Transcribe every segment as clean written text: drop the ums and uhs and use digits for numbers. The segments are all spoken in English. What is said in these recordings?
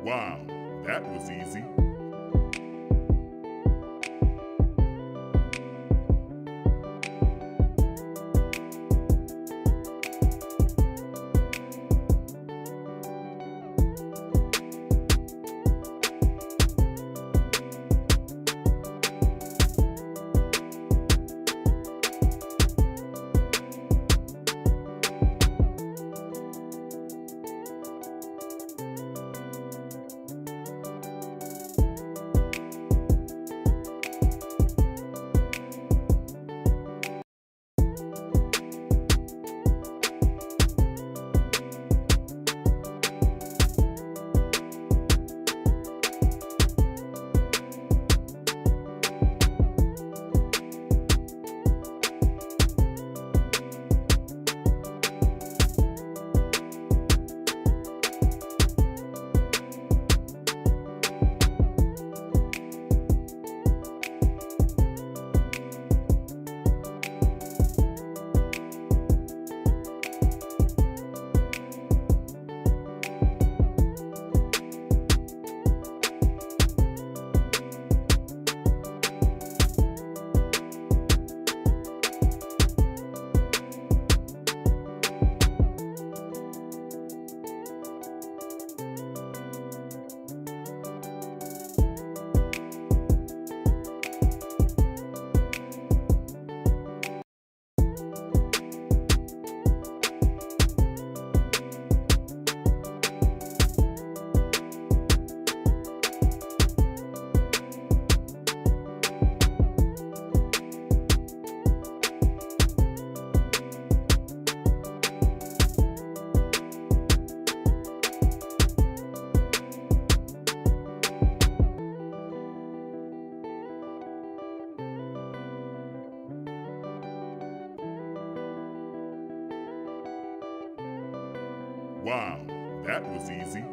Wow, that was easy. Wow, that was easy.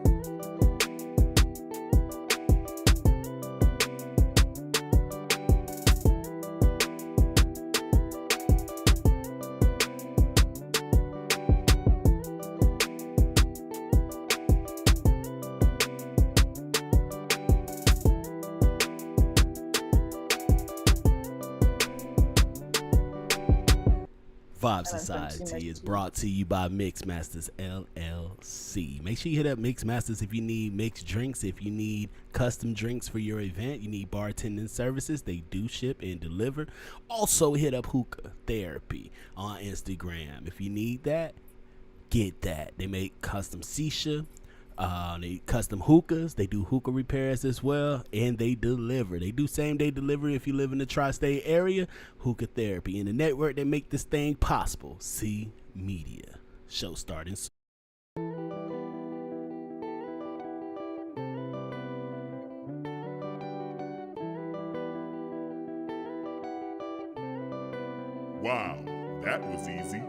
Vibe Society is brought to you by Mixmasters LLC. Make sure you hit up Mixmasters if you need mixed drinks, if you need custom drinks for your event, you need bartending services. They do ship and deliver. Also, hit up Hookah Therapy on Instagram. If you need that, get that. They make custom shisha. They custom hookahs. They do hookah repairs as well, and they deliver. They do same day delivery if you live in the tri-state area. Hookah Therapy and the network that make this thing possible. C Media. Show starting soon. Wow, that was easy.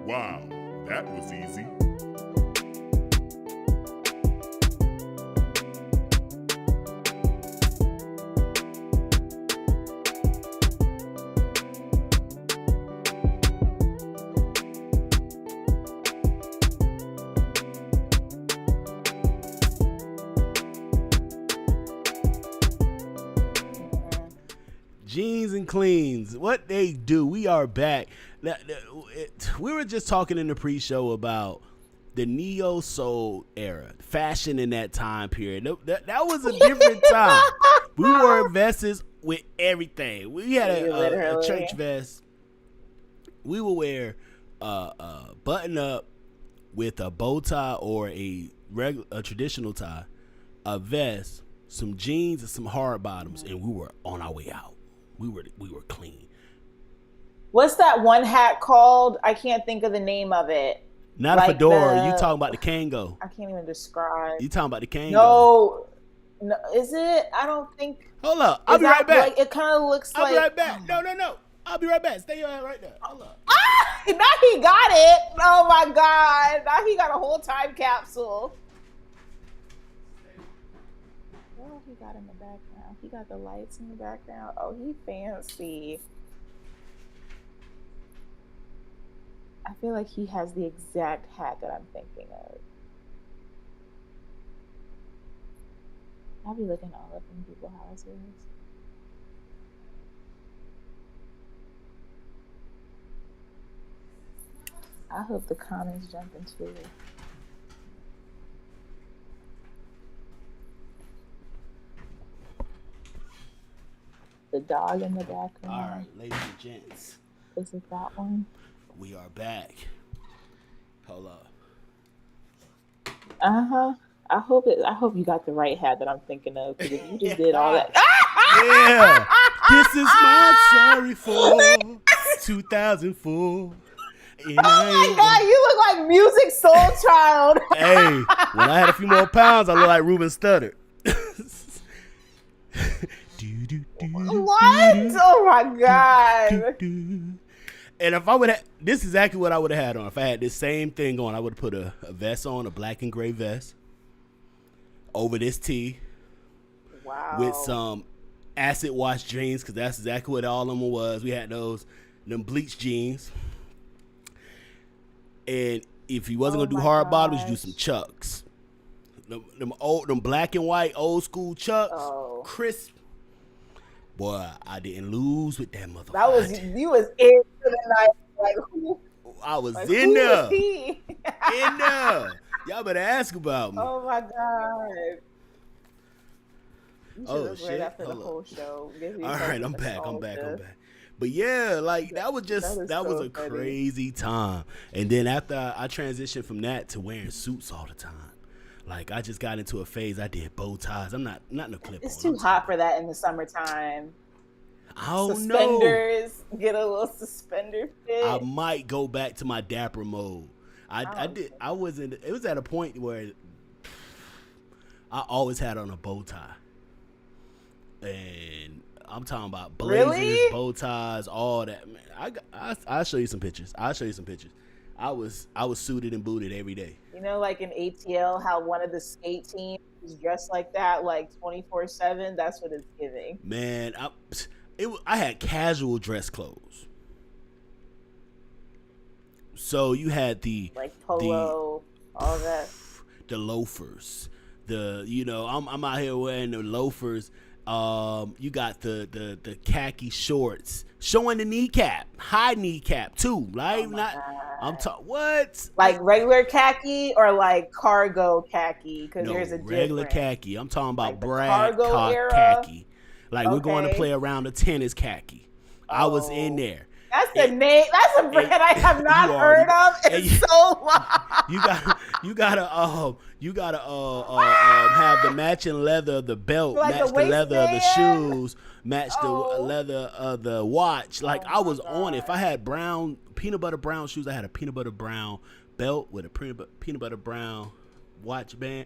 Wow, that was easy. Jeans and Cleans, what they do. We are back. We were just talking in the pre-show about the neo soul era, fashion in that time period. That was a different time. We wore vests with everything. We had a church vest. We would wear a button up with a bow tie or a traditional tie, a vest, some jeans, and some hard bottoms, and we were on our way out. We were clean. What's that one hat called? I can't think of the name of it. Not like a fedora. You talking about the Kango? I can't even describe. You talking about the Kango? No, is it? I don't think. Hold up, I'll be right back. Like, it kind of looks like. I'll be right back. No. I'll be right back. Stay right there. Hold up. Now he got it. Oh my God! Now he got a whole time capsule. What he got in the background? He got the lights in the background. Oh, he fancy. I feel like he has the exact hat that I'm thinking of. I'll be looking all up in people's houses. I hope the comments jump into it. The dog in the background. All right, ladies and gents. Is it that one? We are back. Hold up. I hope you got the right hat that I'm thinking of. Because if you just did all that. Yeah. This is my sorry for 2004. Oh my God, you look like Music Soul Child. Hey, when I had a few more pounds, I look like Ruben Studdard. What? Oh my God. And if I would have, this is exactly what I would have had on. If I had this same thing on, I would have put a vest on, a black and gray vest, over this tee. Wow. With some acid wash jeans, because that's exactly what all of them was. We had them bleach jeans. And if you wasn't going to do hard bottoms, you do some Chucks. Them black and white old school Chucks, crisp. Boy, I didn't lose with that motherfucker. That was you was in for the night. Like who? I was like, in there. Was he? In there. Y'all better ask about me. Oh my God. You Oh shit! after the whole show. All right, I'm back. But yeah, like that was a crazy time. And then after I transitioned from that to wearing suits all the time. Like I just got into a phase. I did bow ties. I'm not no clip. It's too hot for that in the summertime. I don't Suspenders, get a little suspender fit. I might go back to my dapper mode. It was at a point where I always had on a bow tie. And I'm talking about blazers, bow ties, all that. Man, I'll show you some pictures. I was suited and booted every day. You know, like in ATL, how one of the skate teams is dressed like that, like 24/7. That's what it's giving. Man, I had casual dress clothes. So you had like polo, all that. The loafers. I'm out here wearing the loafers. You got the khaki shorts showing the kneecap, high kneecap too. Like what? Like regular khaki or like cargo khaki? Because there's a regular difference. Khaki. I'm talking about like Brad khaki. Like we're going to play around the tennis khaki. I was in there. That's the name. That's a brand I have not heard of in so long. You gotta have the matching leather of the belt, like match the leather of the shoes, match the leather of the watch. Like I was on it. If I had peanut butter brown shoes, I had a peanut butter brown belt with a peanut butter brown watch band.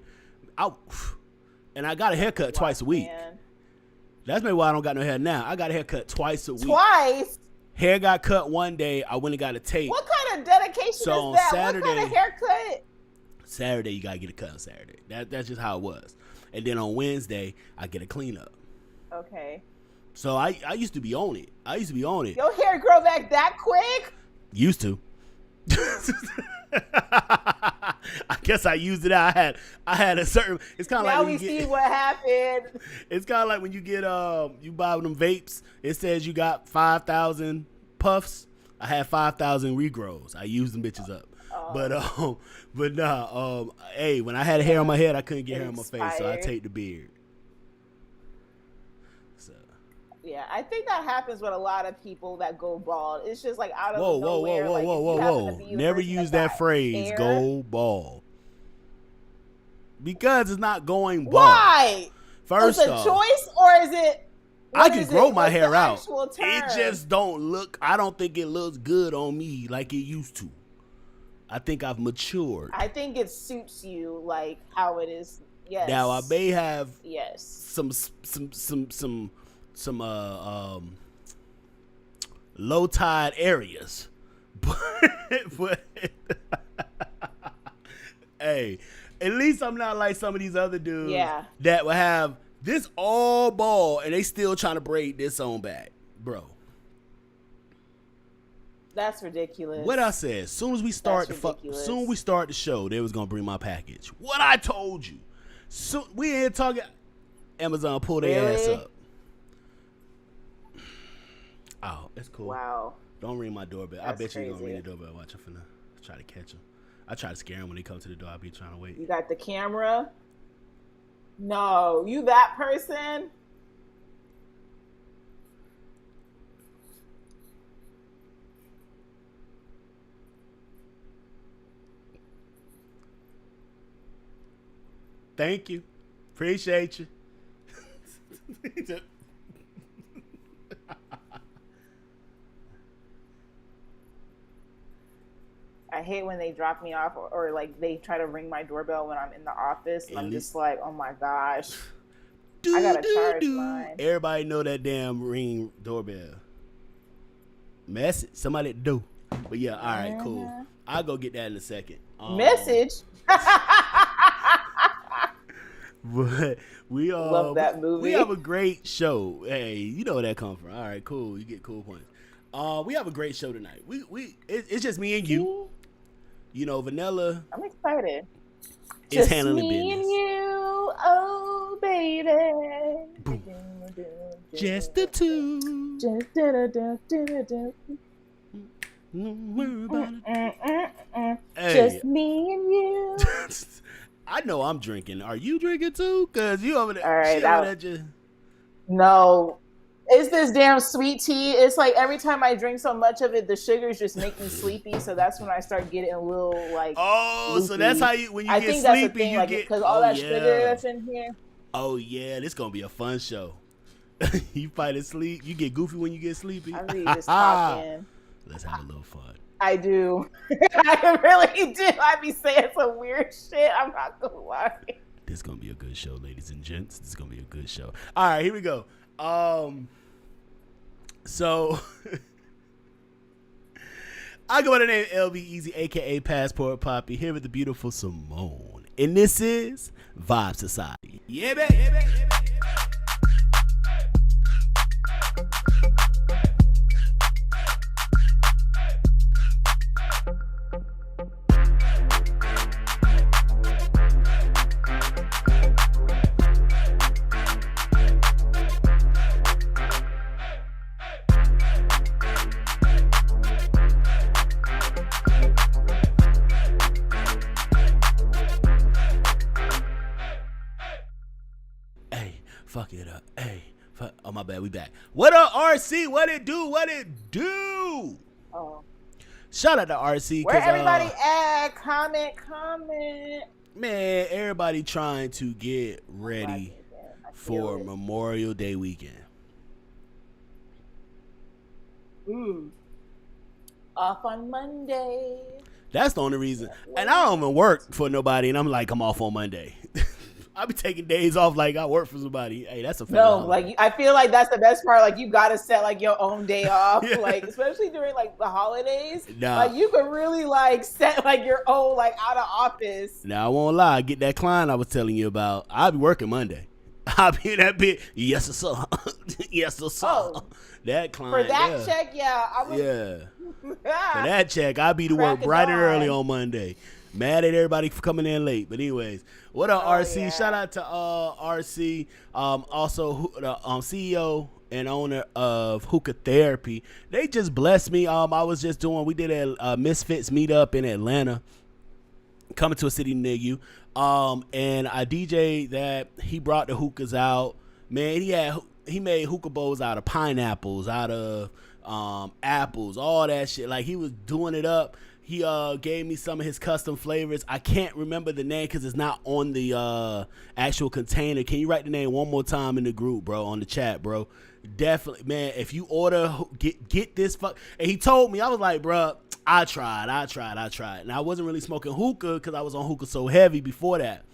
And I got a haircut twice a week. Man. That's maybe why I don't got no hair now. I got a haircut twice a week. Twice? Hair got cut one day. I went and got a tape. What kind kind of dedication So on is that? Saturday, what kind of haircut? Saturday, you gotta get a cut on Saturday. That's just how it was. And then on Wednesday, I get a cleanup. Okay. So I used to be on it. Your hair grow back that quick? Used to. I guess I used it out. I had a certain. It's kind of like now we see what happened. It's kind of like when you get you buy them vapes. It says you got 5,000 puffs. I had 5,000 regrows. I used them bitches up. But nah. Hey, when I had hair on my head, I couldn't get hair on my face, so I take the beard. So. Yeah, I think that happens with a lot of people that go bald. It's just like out of nowhere. Whoa. Never use that phrase, hair. go bald. Because it's not going bald. Why? First is it off, a choice or is it? I can grow my hair out. Term? It just don't look. I don't think it looks good on me like it used to. I think I've matured. I think it suits you like how it is. Yes. Now I may have some low tide areas, but hey, at least I'm not like some of these other dudes that will have this all bald and they still trying to braid this on back, bro. That's ridiculous. What I said, soon as we start the show, they was gonna bring my package. What I told you. So we ain't talking. Amazon pull their ass up. Oh, that's cool. Wow. Don't ring my doorbell. That's I bet crazy. you gonna ring the doorbell. Watch, I'm finna try to catch them. I try to scare them when they come to the door. I be trying to wait. You got the camera? No, you that person? Thank you. Appreciate you. I hate when they drop me off or like they try to ring my doorbell when I'm in the office. And I'm just like, oh my gosh. I gotta charge mine. Everybody know that damn ring doorbell. Message. Somebody do. But yeah, all right, cool. I'll go get that in a second. Message? But we love that movie. We have a great show. Hey, you know where that come from. All right, cool. You get cool points. We have a great show tonight. It's just me and you. You know, Vanilla. I'm excited. Is handling me business. And you, oh baby. Boom. Just the two. Just Just me and you. I know I'm drinking. Are you drinking too? Cause you over there. All right, no, it's this damn sweet tea. It's like every time I drink so much of it, the sugars just make me sleepy. So that's when I start getting a little like. Oh, loopy. So that's how you when you get sleepy, that's the thing, you like, get because all that sugar that's in here. Oh yeah, this gonna be a fun show. You fight asleep. You get goofy when you get sleepy. I really just talking. Let's have a little fun. I do. I really do. I be saying some weird shit. I'm not gonna lie. This is gonna be a good show, ladies and gents. This is gonna be a good show. All right, here we go. So I go by the name LB Easy, aka Passport Poppy, here with the beautiful Simone, and this is Vibe Society. Yeah, baby. Yeah, baby. Yeah, baby. Fuck it up. Hey. Oh, my bad. We back. What up, RC? What it do? What it do? Oh. Shout out to RC. Where everybody at? Comment. Man, everybody trying to get ready for Memorial Day weekend. Off on Monday. That's the only reason. And I don't even work for nobody, and I'm like, I'm off on Monday. I be taking days off like I work for somebody. Hey, that's a no, like I feel like that's the best part. Like you gotta set like your own day off, Yeah. like especially during like the holidays. Nah. Like you could really like set like your own like out of office. Now I won't lie, I get that client I was telling you about. I'll be working Monday. I'll be in that bit. Yes, sir. Yes, sir. Oh. That client. For that check, yeah. For that check, I'll be to work bright and early on Monday. Mad at everybody for coming in late. But anyways, what up, RC? Yeah. Shout out to RC. Also the CEO and owner of Hookah Therapy. They just blessed me. We did a Misfits meetup in Atlanta, coming to a city near you. And I DJ that. He brought the hookahs out. Man, he made hookah bowls out of pineapples, out of apples, all that shit. Like he was doing it up. He gave me some of his custom flavors. I can't remember the name because it's not on the actual container. Can you write the name one more time in the group, bro, on the chat, bro? Definitely, man. If you order, get this fuck. And he told me, I was like, bro, I tried. And I wasn't really smoking hookah because I was on hookah so heavy before that.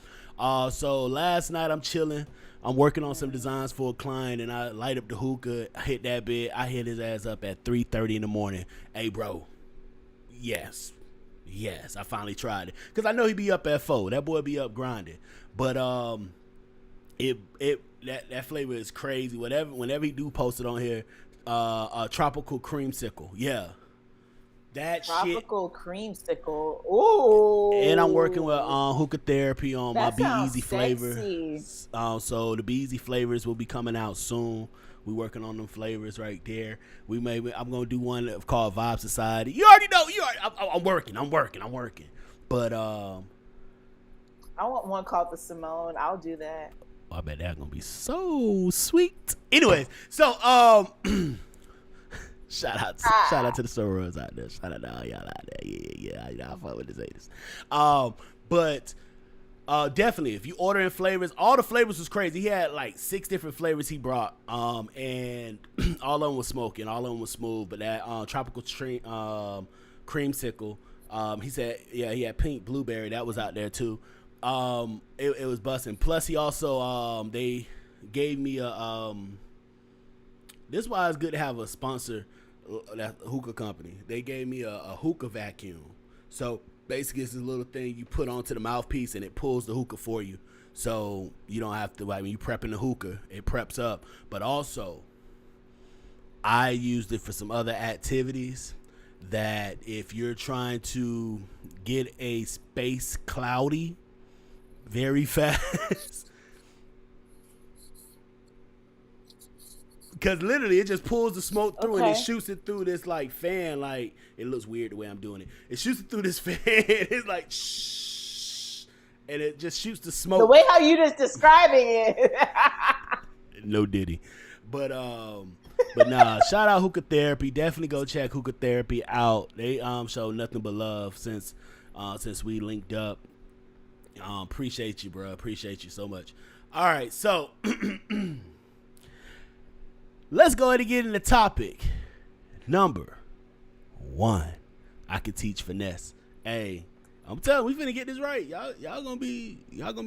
So last night I'm chilling. I'm working on some designs for a client, and I light up the hookah, hit that bit. I hit his ass up at 3:30 in the morning. Hey, bro. Yes, I finally tried it because I know he be up at 4. That boy be up grinding, but that flavor is crazy. Whenever he do post it on here, tropical creamsicle, yeah, that tropical creamsicle. Ooh, and I'm working with Hookah Therapy on my Be Easy flavor. So the Be Easy flavors will be coming out soon. We working on them flavors right there. I'm gonna do one called Vibe Society. You already know. I'm working. But I want one called the Simone. I'll do that. I bet that's gonna be so sweet. Anyways, so shout out to the sorors out there. Shout out to all y'all out there. Yeah. I fuck with the haters. But. Definitely, if you order in flavors, all the flavors was crazy. He had like 6 different flavors he brought, and all of them was smoky and all of them was smooth. But that tropical creamsicle, he said, yeah, he had pink blueberry that was out there too. It was busting. Plus, he also they gave me a this is why it's good to have a sponsor, that hookah company. They gave me a hookah vacuum. So basically, it's a little thing you put onto the mouthpiece and it pulls the hookah for you. So you don't have to, like, when you prepping the hookah, it preps up. But also, I used it for some other activities that if you're trying to get a space cloudy very fast, because literally it just pulls the smoke through and it shoots it through this like fan. Like, it looks weird the way I'm doing it. It shoots it through this fan. It's like shh, and it just shoots the smoke. The way how you just describing it. No diddy, but nah. Shout out Hookah Therapy. Definitely go check Hookah Therapy out. They show nothing but love since we linked up. Appreciate you, bro. Appreciate you so much. All right, so. Let's go ahead and get into topic number 1. I can teach finesse. Hey, I'm telling you, we finna get this right. Y'all gonna be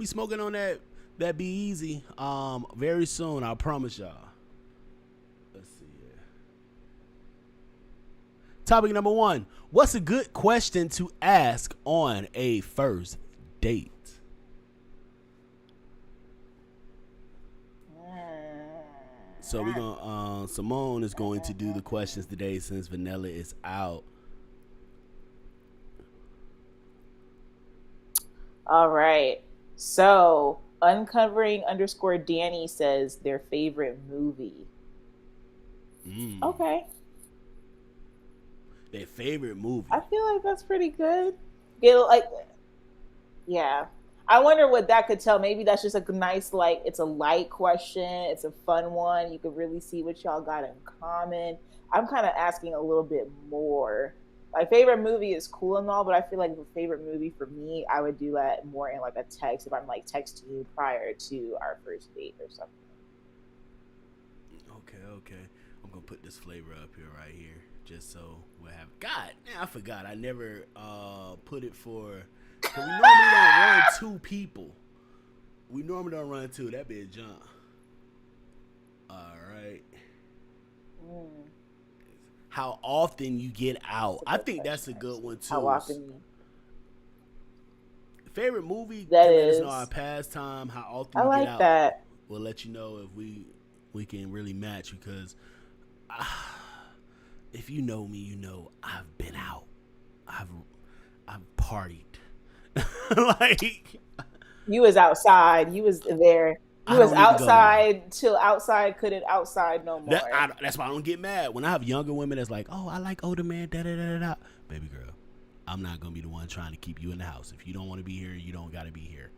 smoking on that Be Easy very soon. I promise y'all. Let's see here. Topic number 1. What's a good question to ask on a first date? So we're gonna Simone is going to do the questions today since Vanilla is out. All right. So uncovering_Danny says their favorite movie. Okay. Their favorite movie. I feel like that's pretty good. Yeah. I wonder what that could tell. Maybe that's just a nice, like, it's a light question. It's a fun one. You could really see what y'all got in common. I'm kind of asking a little bit more. My favorite movie is cool and all, but I feel like the favorite movie for me, I would do that more in like a text if I'm like texting you prior to our first date or something. Okay. I'm going to put this flavor up here right here just so we'll have. God, I forgot. I never put it for. So we normally don't run 2 people. We normally don't run two. That be a jump. All right. How often you get out? I think that's a good one too. How often? Favorite movie? That let is. us know our pastime. How often I we like get out? that. We'll let you know if we can really match because if you know me, you know I've been out. I've partied. Like you was outside. You was there. You was outside till outside couldn't outside no more. That's why I don't get mad when I have younger women that's like, oh, I like older men. Da da da da. Baby girl, I'm not gonna be the one trying to keep you in the house. If you don't want to be here, you don't got to be here.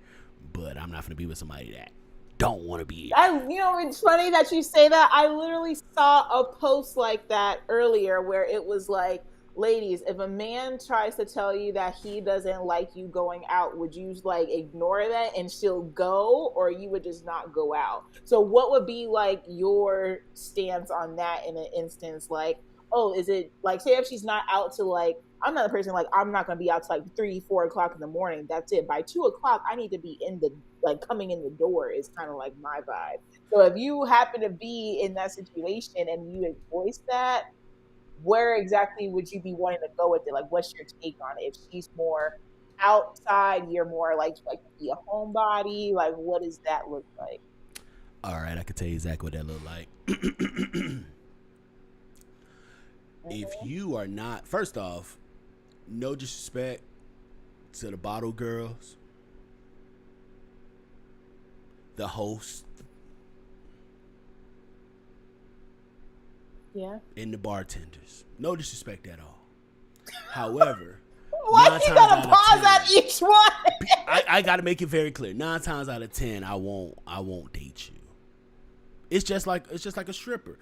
But I'm not gonna be with somebody that don't want to be here. It's funny that you say that. I literally saw a post like that earlier where it was like, ladies, if a man tries to tell you that he doesn't like you going out, would you like ignore that and still go, or you would just not go out? So what would be like your stance on that in an instance? Like, oh, is it like, say if she's not out to like, I'm not a person like, I'm not going to be out to like 3-4 o'clock in the morning. That's it. By 2 o'clock, I need to be in the, like coming in the door is kind of like my vibe. So if you happen to be in that situation and you voice that, where exactly would you be wanting to go with it? Like, what's your take on it? If she's more outside, you're more like to be a homebody. Like, what does that look like? All right, I can tell you exactly what that look like. If you are not, first off, no disrespect to the bottle girls, the host, yeah, and the bartenders. No disrespect at all. However, why you gotta pause at each one? I gotta make it very clear. 9 times out of 10, I won't date you. It's just like a stripper.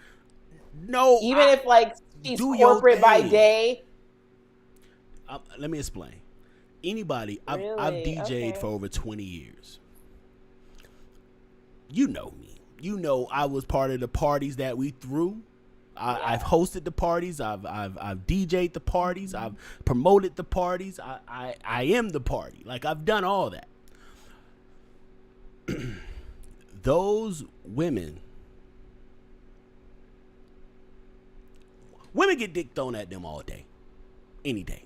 No, even if like she's corporate by day. Let me explain. Anybody, really? I've DJ'd for over 20 years. You know me. You know I was part of the parties that we threw. I've hosted the parties. I've DJ'd the parties. I've promoted the parties. I am the party. Like, I've done all that. Those women get dick thrown at them all day, any day.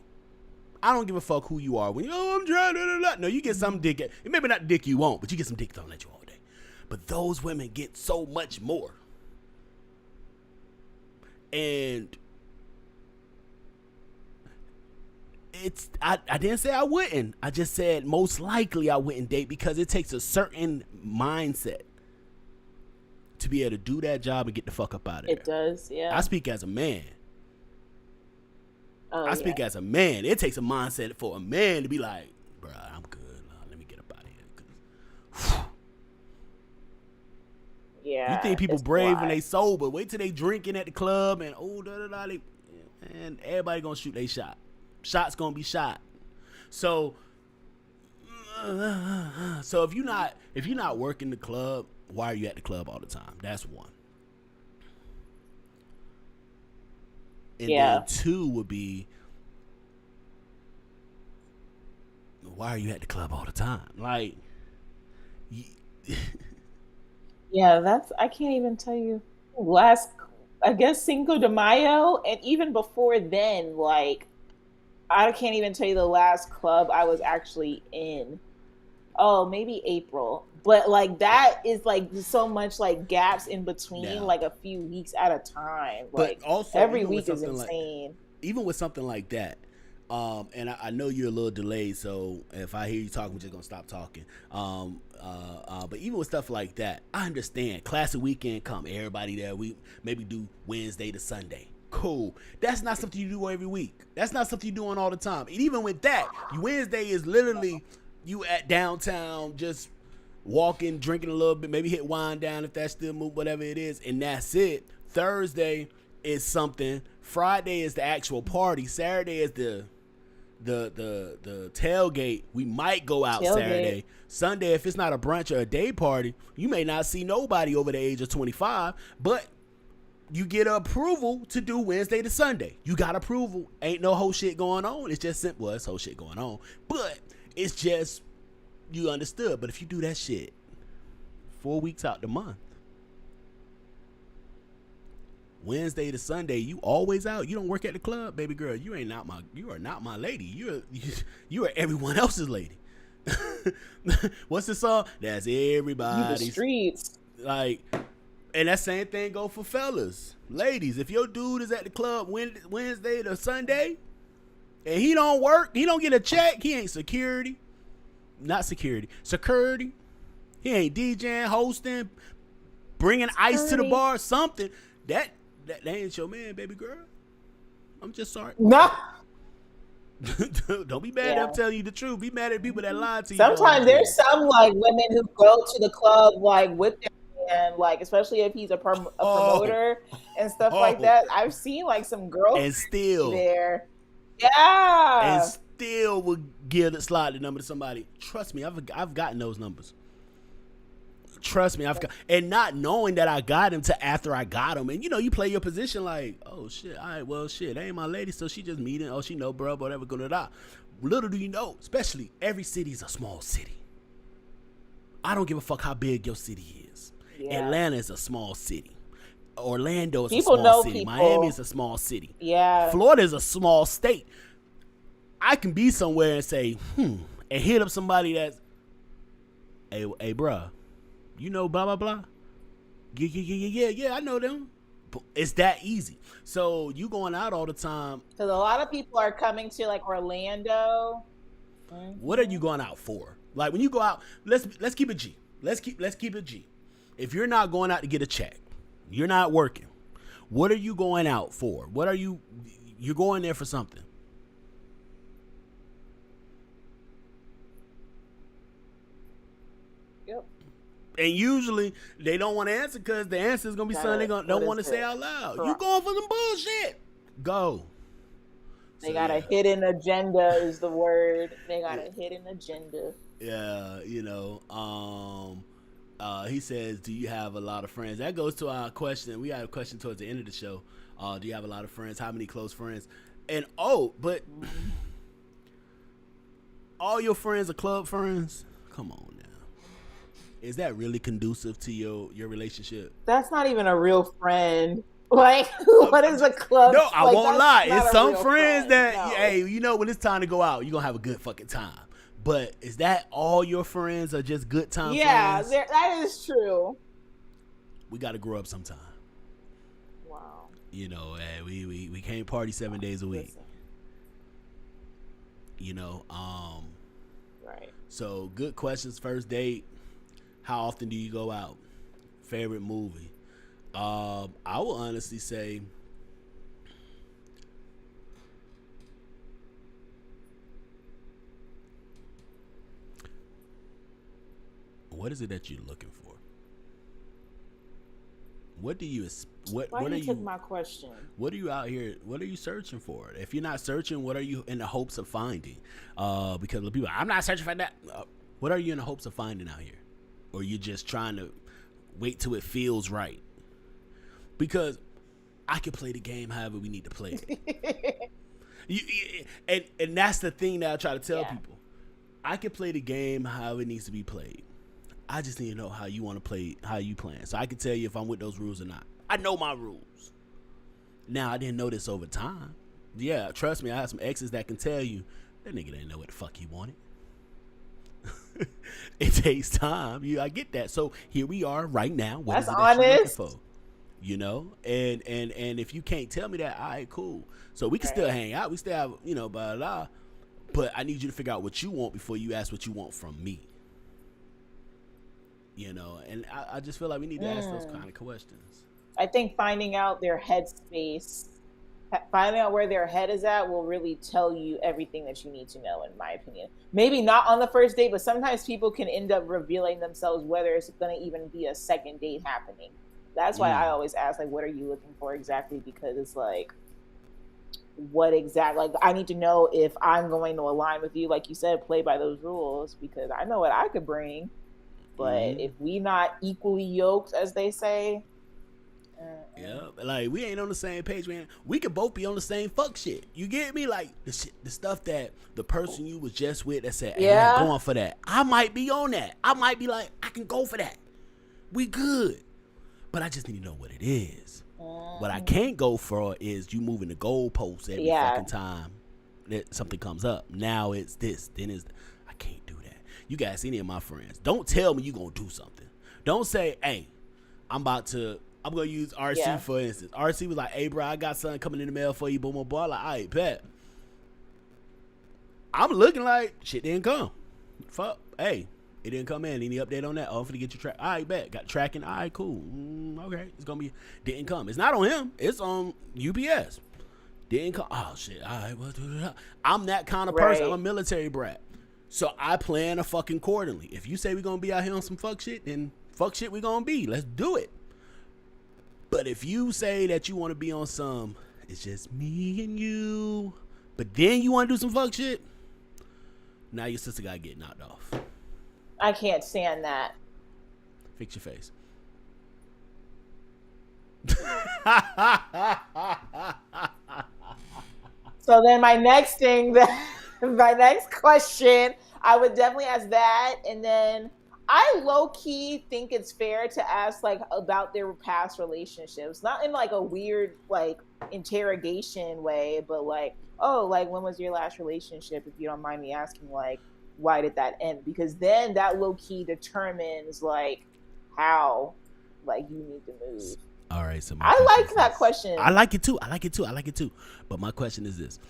I don't give a fuck who you are. When I'm trying to, no, you get some dick. Maybe not dick you won't, but you get some dick thrown at you all day. But those women get so much more. And I didn't say I wouldn't. I just said most likely I wouldn't date because it takes a certain mindset to be able to do that job and get the fuck up out of there. It does, yeah. I speak as a man. I speak as a man. It takes a mindset for a man to be like, bro, I'm good. Let me get up out of here. Yeah. You think people brave when they sober? Wait till they drinking at the club and and everybody gonna shoot their shot. Shots gonna be shot. So if you're not working the club, why are you at the club all the time? That's one. And then 2 would be, why are you at the club all the time? Like, yeah, I can't even tell you. I guess Cinco de Mayo, and even before then, like, I can't even tell you the last club I was actually in. Oh, maybe April. But like that is like so much like gaps in between, like a few weeks at a time. Like, but also every week is insane. Even with something like that, and I know you're a little delayed, so if I hear you talking, we're just gonna stop talking. But even with stuff like that, I understand. Classic weekend come, everybody there. We maybe do Wednesday to Sunday. Cool. That's not something you do every week. That's not something you're doing all the time. And even with that, Wednesday is literally you at downtown just walking, drinking a little bit, maybe hit wine down if that's still move, whatever it is, and that's it. Thursday is something. Friday is the actual party. Saturday is the tailgate. We might go out Saturday. Sunday, if it's not a brunch or a day party, you may not see nobody over the age of 25, but you get approval to do Wednesday to Sunday. You got approval. Ain't no whole shit going on. It's just simple. Well, it's whole shit going on, but it's just, you understood. But if you do that shit 4 weeks out the month. Wednesday to Sunday, you always out. You don't work at the club, baby girl. You are not my lady. You are everyone else's lady. What's the song? That's everybody's. You the streets. Like, and that same thing go for fellas. Ladies, if your dude is at the club Wednesday to Sunday and he don't work, he don't get a check, he ain't security. Not security. Security. He ain't DJing, hosting, bringing ice to the bar, something. That ain't your man, baby girl. I'm just sorry. No. Don't be mad. I'm telling you the truth. Be mad at people that lie to you. Sometimes there's some like women who go to the club like with their man, like especially if he's a promoter and stuff like that. I've seen like some girls and still there. Yeah. And still would slide the number to somebody. Trust me, I've gotten those numbers. Trust me, and not knowing that I got him to after I got him. And you play your position like, oh shit, all right, well shit, that ain't my lady, so she just meeting, oh she know bro, whatever, gonna die. Little do you know, especially every city is a small city. I don't give a fuck how big your city is. Yeah. Atlanta is a small city. Orlando is a small city. Miami is a small city. Yeah. Florida is a small state. I can be somewhere and say, and hit up somebody that's, hey bruh, you know blah blah blah. Yeah, I know them. It's that easy. So you going out all the time. Because a lot of people are coming to like Orlando. What are you going out for? Like when you go out, let's keep it G. Let's keep it G. If you're not going out to get a check, you're not working. What are you going out for? You're going there for something. And usually they don't want to answer because the answer is gonna be something they don't want to say out loud. You going for some bullshit? Go. They got a hidden agenda is the word. They got a hidden agenda. Yeah, he says, do you have a lot of friends? That goes to our question. We had a question towards the end of the show. Do you have a lot of friends? How many close friends? And but all your friends are club friends? Come on. Is that really conducive to your relationship? That's not even a real friend. Like, what is a club? No, I won't lie. It's some friends that, hey, when it's time to go out, you're going to have a good fucking time. But is that all your friends are just good time friends? Yeah, that is true. We got to grow up sometime. Wow. We can't party 7 days a week. Listen. Right. So, good questions, first date. How often do you go out? Favorite movie? I will honestly say what is it that you're looking for? What do you took my question? What are you out here? What are you searching for? If you're not searching, what are you in the hopes of finding? Because the people, I'm not searching for that. What are you in the hopes of finding out here? Or you're just trying to wait till it feels right? Because I can play the game however we need to play it. And that's the thing that I try to tell people. I can play the game however it needs to be played. I just need to know how you want to play, how you playing. So I can tell you if I'm with those rules or not. I know my rules. Now, I didn't know this over time. Yeah, trust me, I have some exes that can tell you, that nigga didn't know what the fuck he wanted. It takes time. I get that. So here we are right now. What That's is it honest. That you're looking for? And if you can't tell me that, all right, cool. So we can still hang out. We still have, blah, blah, blah. But I need you to figure out what you want before you ask what you want from me. And I just feel like we need to ask those kind of questions. I think finding out their headspace, finding out where their head is at will really tell you everything that you need to know, in my opinion. Maybe not on the first date, but sometimes people can end up revealing themselves whether it's going to even be a second date happening. That's why I always ask, like, what are you looking for exactly? Because it's like, what exactly, like, I need to know if I'm going to align with you, like you said, play by those rules, because I know what I could bring. But if we not equally yoked, as they say, yeah, like we ain't on the same page, man. We could both be on the same fuck shit. You get me? Like the stuff that the person you was just with that said, hey, I'm going for that. I might be on that. I might be like, I can go for that. We good. But I just need to know what it is. What I can't go for is you moving the goalposts every fucking time that something comes up. Now it's this, then it's... I can't do that. You guys, any of my friends, don't tell me you gonna do something. Don't say, hey, I'm gonna use RC for instance. RC was like, hey, bro, I got something coming in the mail for you, boom, boom, boom. Like, all right, bet. I'm looking like shit didn't come. Fuck, hey, it didn't come in. Any update on that? Oh, I'm finna get your track. All right, bet. Got tracking. All right, cool. Okay, it's gonna be. Didn't come. It's not on him. It's on UPS. Didn't come. Oh shit. All right. Well, I'm that kind of person. I'm a military brat, so I plan a fucking accordingly. If you say we gonna be out here on some fuck shit, then fuck shit we gonna be. Let's do it. But if you say that you want to be on some, it's just me and you, but then you want to do some fuck shit, now your sister gotta get knocked off. I can't stand that. Fix your face. So then my next question, I would definitely ask that. And then I low-key think it's fair to ask like about their past relationships. Not in like a weird like interrogation way, but like, oh, like when was your last relationship? If you don't mind me asking, like, why did that end? Because then that low-key determines like how like you need to move. All right, so I like that question. I like it too. But my question is this: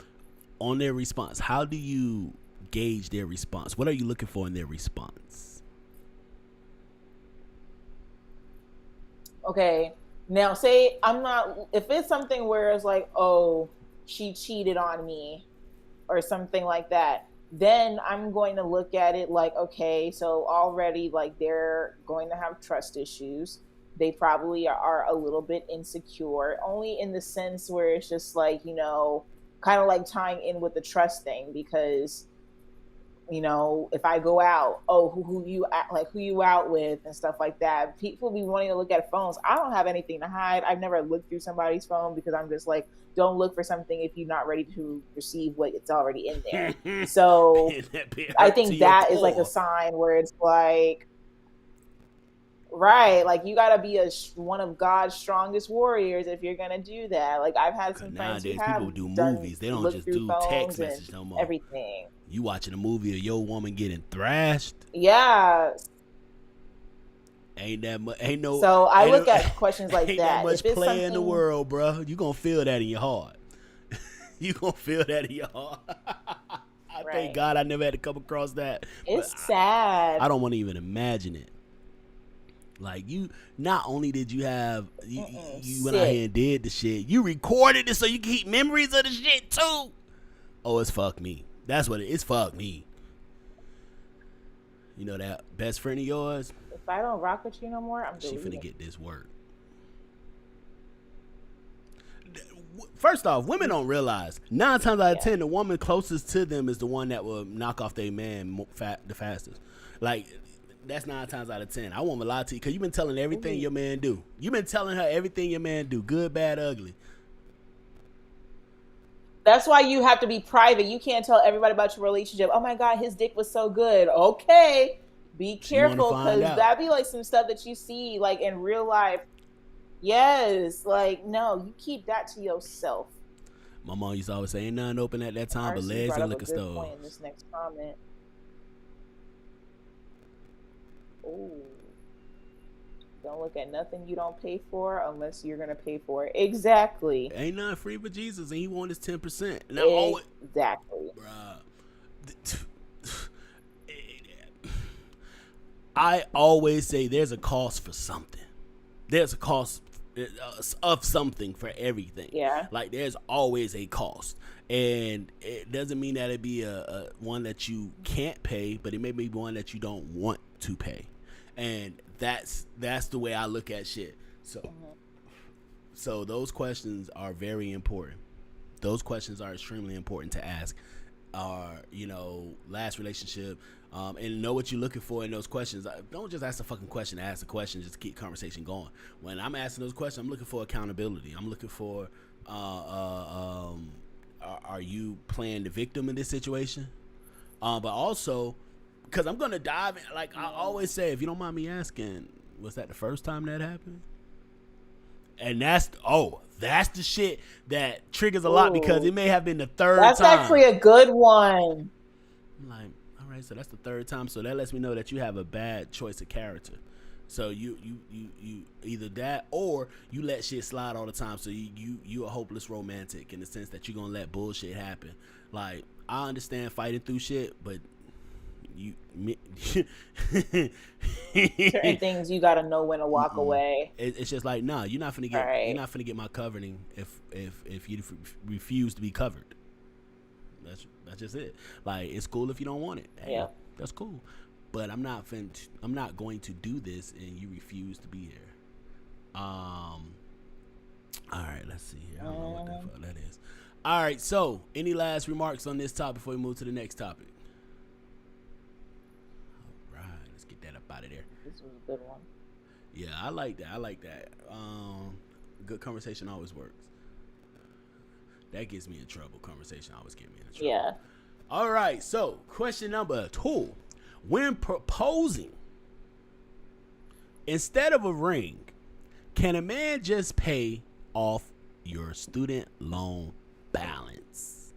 on their response, how do you gauge their response? What are you looking for in their response? Okay, now say if it's something where it's like, oh, she cheated on me or something like that, then I'm going to look at it like, okay, so already like they're going to have trust issues. They probably are a little bit insecure, only in the sense where it's just like, you know, kind of like tying in with the trust thing, because, you know, if I go out, oh, who you out with and stuff like that. People be wanting to look at phones. I don't have anything to hide. I've never looked through somebody's phone because I'm just like, don't look for something if you're not ready to receive what it's already in there. So I think that is like a sign where it's like, right, like you gotta be one of God's strongest warriors if you're gonna do that. Like I've had some friends who have people do movies. They don't just do text message no more. Everything. You watching a movie of your woman getting thrashed? Yeah. Ain't that much? Ain't no. So I look at questions like ain't that. Ain't much play in the world, bro. You gonna feel that in your heart. You gonna feel that in your heart. Thank God I never had to come across that. It's sad. I don't want to even imagine it. Like you, not only did you have you went out here and did the shit, you recorded it so you can keep memories of the shit too. Oh, it's fuck me. That's what it is. Fuck me. You know that best friend of yours? If I don't rock with you no more, I'm deleting. She finna get this work. First off, women don't realize 9 times out of 10, the woman closest to them is the one that will knock off their man the fastest. Like. That's 9 times out of 10. I won't lie to you because you've been telling everything your man do. You've been telling her everything your man do. Good, bad, ugly. That's why you have to be private. You can't tell everybody about your relationship. Oh my God, his dick was so good. Okay. Be careful because that'd be like some stuff that you see like in real life. Yes. Like, no, you keep that to yourself. My mom used to always say, ain't nothing open at that time but legs and liquor stores. Point in this next comment. Ooh. Don't look at nothing you don't pay for unless you're going to pay for it. Exactly. Ain't nothing free but Jesus, and he won his 10%. And exactly. I always say there's a cost for something. There's a cost of something for everything. Yeah. Like there's always a cost. And it doesn't mean that it'd be a one that you can't pay, but it may be one that you don't want to pay. And that's the way I look at shit. So those questions are very important. Those questions are extremely important to ask. Last relationship, and know what you're looking for in those questions. Don't just ask a fucking question. Ask a question. Just keep conversation going. When I'm asking those questions, I'm looking for accountability. I'm looking for, are you playing the victim in this situation? But also, because I'm gonna dive in, like I always say, if you don't mind me asking, Was that the first time that happened? And that's the shit that triggers a lot because it may have been the third That's time. actually a good one. I'm like, all right, so that's the third time. So that lets me know that you have a bad choice of character. So you either that or you let shit slide all the time. So you a hopeless romantic in the sense that you're gonna let bullshit happen. Like, I understand fighting through shit, but certain things you gotta know when to walk away. It's just like, nah, you're not finna get my covering if you refuse to be covered. That's just it. Like, it's cool if you don't want it. Hey, yeah, that's cool. But I'm not going to do this and you refuse to be here. All right, let's see here. I don't know what the fuck that is. All right, so any last remarks on this topic before we move to the next topic? All right, let's get that up out of there. This was a good one. Yeah, I like that. Good conversation always works. That gets me in trouble. Conversation always gets me in trouble. Yeah. All right, so question number 2. When proposing, instead of a ring, can a man just pay off your student loan balance?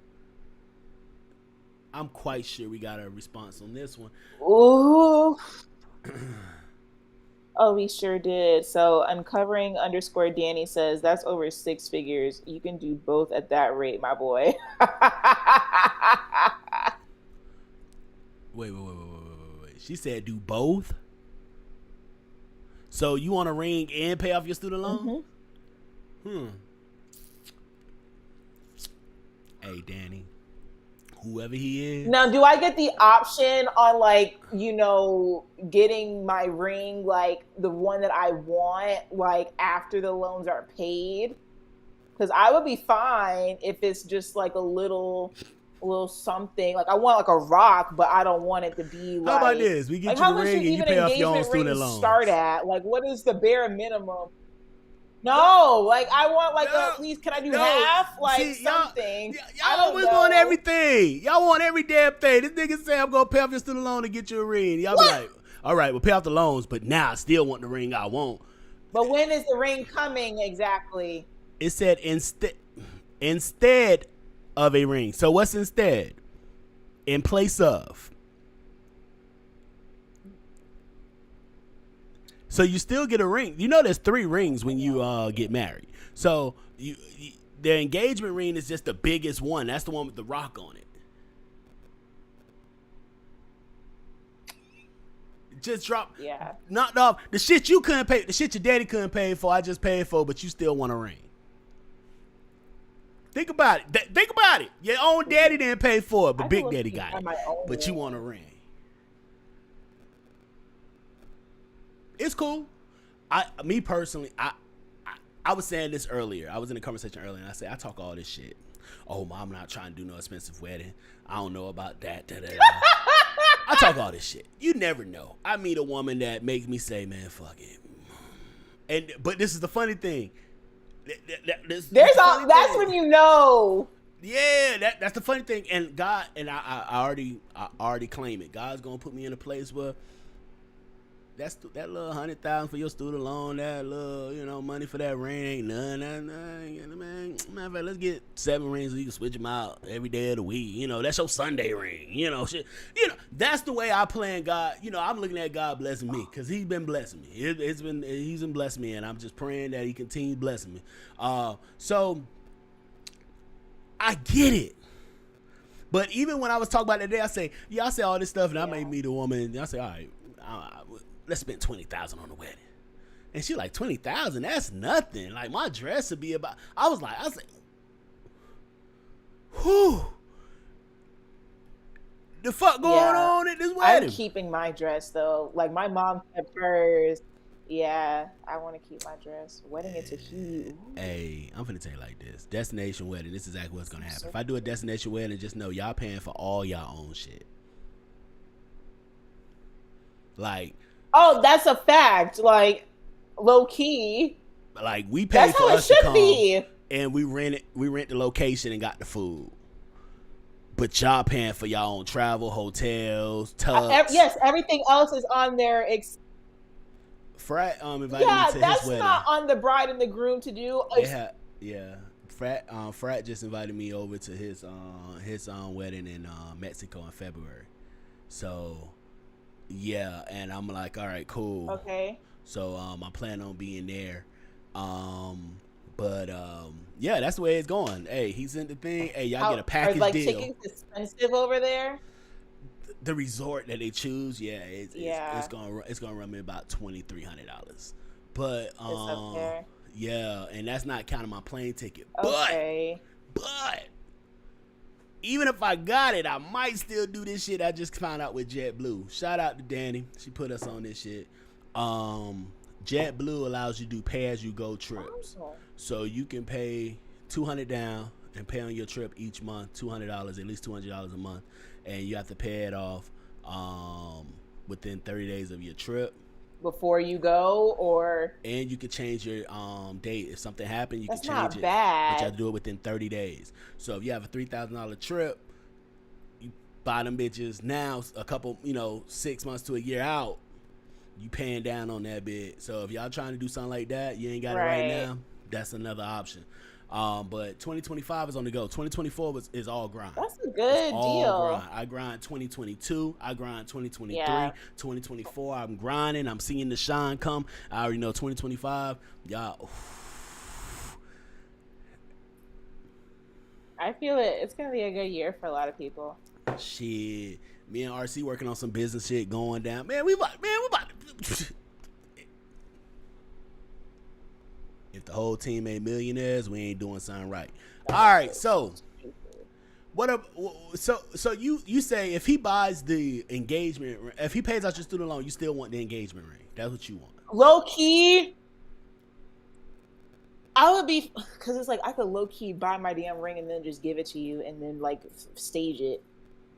I'm quite sure we got a response on this one. Ooh. Oh, we sure did. So uncovering_Danny says that's over 6 figures. You can do both at that rate, my boy. Wait. She said do both? So you want a ring and pay off your student loan? Mm-hmm. Hey, Danny. Whoever he is. Now, do I get the option on, like, getting my ring, like, the one that I want, like, after the loans are paid? Because I would be fine if it's just, like, a little something. Like, I want, like, a rock, but I don't want it to be, like... How about this? We get you the ring and you pay off your own student loans. Start at? Like, what is the bare minimum? No, like, I want, like, at least, can I do half? Like, see, something. Y'all always want everything. Y'all want every damn thing. This nigga say, I'm going to pay off your student loan to get you a ring. Y'all be like, all right, we'll pay off the loans, but now I still want the ring I want. But when is the ring coming exactly? It said instead of a ring. So what's instead? In place of. So you still get a ring. You know there's 3 rings when you get married. So the engagement ring is just the biggest one. That's the one with the rock on it. Just drop. Yeah. Knocked off the shit you couldn't pay. The shit your daddy couldn't pay for. I just paid for, but you still want a ring. Think about it. Think about it. Your own daddy didn't pay for it, but Big Daddy got it. But you want a ring. It's cool. Me personally, I was saying this earlier. I was in a conversation earlier, and I said I talk all this shit. Oh, Mom, not trying to do no expensive wedding. I don't know about that. I talk all this shit. You never know. I meet a woman that makes me say, "Man, fuck it." But this is the funny thing. That's when you know. Yeah, that's the funny thing. And God, and I already claim it. God's gonna put me in a place where that little $100,000 for your student loan, that little money for that ring ain't none. Man, let's get 7 rings so you can switch them out every day of the week. That's your Sunday ring. Shit. That's the way I plan God. I'm looking at God blessing me because He's been blessing me. He's been blessing me, and I'm just praying that He continues blessing me. So I get it. But even when I was talking about that day, I say all this stuff, and I may meet a woman, and I say, all right, let's spend $20,000 on the wedding. And she like, $20,000? That's nothing. Like, my dress would be about... I was like, whew. The fuck going on at this wedding? I'm keeping my dress, though. Like, my mom kept hers. Yeah, I want to keep my dress. Wedding into huge. Hey, I'm finna tell you like this. Destination wedding, this is exactly what's going to happen. If I do a destination wedding, just know y'all paying for all y'all own shit. Like... Oh, that's a fact. Like, low key. Like, we pay for us to come, and we rent the location and got the food. But y'all paying for y'all own travel, hotels, tubs. Yes, everything else is on there. Frat invited me Yeah, to his that's wedding. not on the bride and the groom to do. They had, yeah. Frat just invited me over to his wedding in Mexico in February. So yeah, and I'm like, all right, cool. Okay. So I plan on being there. But yeah, that's the way it's going. Hey, he's in the thing. Hey, y'all get a package are, like, deal. tickets expensive over there? The resort that they choose, it's gonna run me about $2,300. But okay. yeah, and that's not counting my plane ticket. Okay. But even if I got it, I might still do this shit I just found out with JetBlue. Shout out to Danny. She put us on this shit. JetBlue allows you to do pay-as-you-go trips. Oh. So you can pay $200 down and pay on your trip each month, $200, at least $200 a month. And you have to pay it off within 30 days of your trip. Before you go, or? And you can change your date. If something happened, you can change it. That's not bad. But you have to do it within 30 days. So if you have a $3,000 trip, you buy them bitches now a couple, 6 months to a year out, you paying down on that bit. So if y'all trying to do something like that, you ain't got it right now, that's another option. But 2025 is on the go. 2024 is all grind. That's a good deal. Grind. I grind 2022. I grind 2023. Yeah. 2024, I'm grinding. I'm seeing the shine come. I already know 2025. Y'all. I feel it. It's going to be a good year for a lot of people. Shit. Me and RC working on some business shit going down. Man, we about to... If the whole team ain't millionaires, we ain't doing something right. All right, so so you say if he buys the engagement, if he pays out your student loan, you still want the engagement ring. That's what you want. Low key, I would be, because it's like I could low key buy my damn ring and then just give it to you and then like stage it,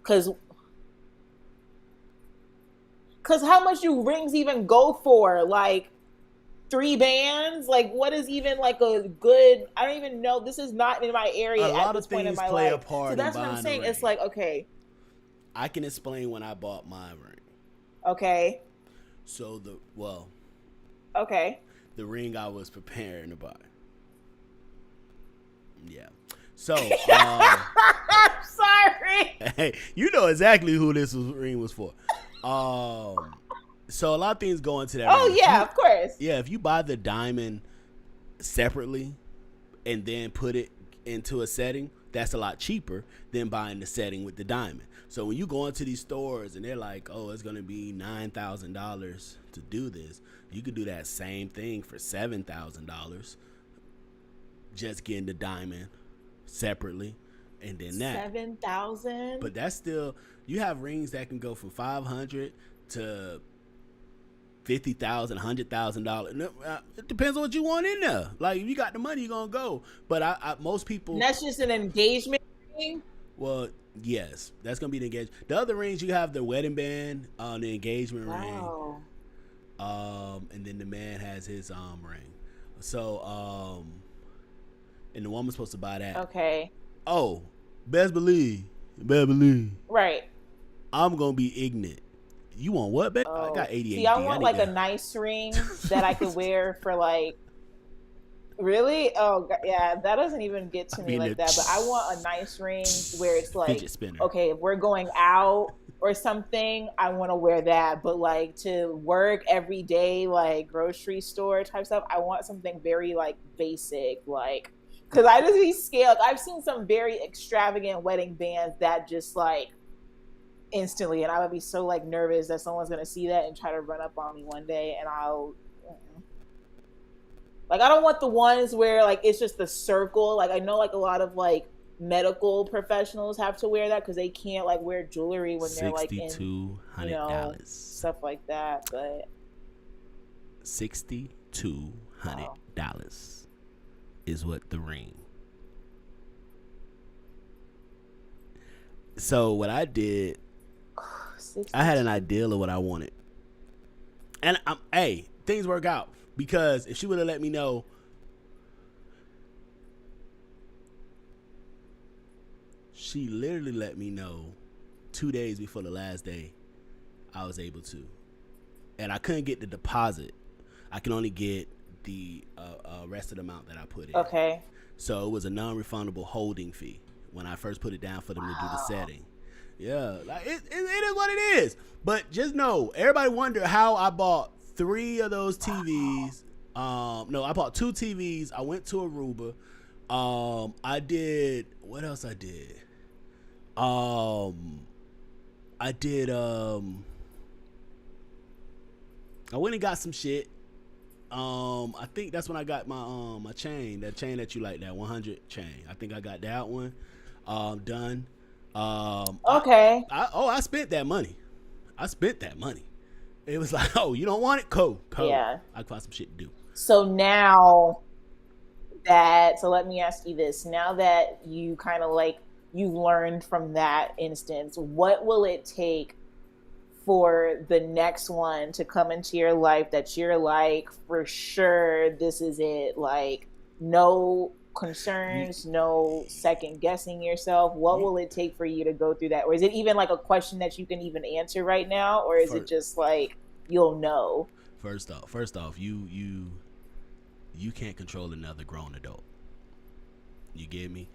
because how much do rings even go for? Like 3 bands? Like, what is even like a good? I don't even know. This is not in my area at this point in my life. A lot of things play a part. So that's what I'm saying. It's like, okay, I can explain when I bought my ring. Okay. So okay, the ring I was preparing to buy. Yeah. So I'm sorry. Hey, you know exactly who this ring was for. So a lot of things go into that. Oh ring. Yeah, of course. Yeah, if you buy the diamond separately and then put it into a setting, that's a lot cheaper than buying the setting with the diamond. So when you go into these stores and they're like, oh, it's gonna be $9,000 to do this, you could do that same thing for $7,000. Just getting the diamond separately, and then that 7,000. But that's still, you have rings that can go from $500 to $50,000, $100,000. It depends on what you want in there. Like if you got the money, you're gonna go. But most people. And that's just an engagement ring. Well, yes, that's gonna be the engagement. The other rings, you have the wedding band, the engagement ring, and then the man has his ring. So and the woman's supposed to buy that. Okay. Oh, best believe. Right. I'm gonna be ignorant. You want what, babe? Oh. I got ADHD. See, I want like a nice ring that I could wear for like. Really? Oh, God. Yeah. That doesn't even get to me like that. But I want a nice ring where it's like, okay, if we're going out or something, I want to wear that. But like to work every day, like grocery store type stuff, I want something very like basic, like. Because I just be scaled. I've seen some very extravagant wedding bands that just like instantly, and I would be so like nervous that someone's gonna see that and try to run up on me one day, and I'll like, I don't want the ones where like it's just the circle. Like I know like a lot of like medical professionals have to wear that because they can't like wear jewelry when they're like in stuff like that. But $6,200 is what the ring. So what I did, I had an idea of what I wanted, and things work out because if she would have let me know, she literally let me know 2 days before the last day I was able to, and I couldn't get the deposit. I can only get the rest of the amount that I put in. Okay. So it was a non-refundable holding fee when I first put it down for them to do the setting. Yeah, like it is what it is. But just know, everybody wonder how I bought 3 of those TVs. No, I bought 2 TVs. I went to Aruba. I did, what else I did? I went and got some shit. I think that's when I got my chain, that chain that you like, that 100 chain. I think I got that one done. Okay. I spent that money. It was like, oh, you don't want it? Cool. Yeah. I can find some shit to do. So let me ask you this. Now that you kind of like, you've learned from that instance, what will it take for the next one to come into your life that you're like, for sure, this is it? Like, no concerns, no second guessing yourself. What will it take for you to go through that? Or is it even like a question that you can even answer right now? Or is it just like, you'll know? First off, you can't control another grown adult. You get me?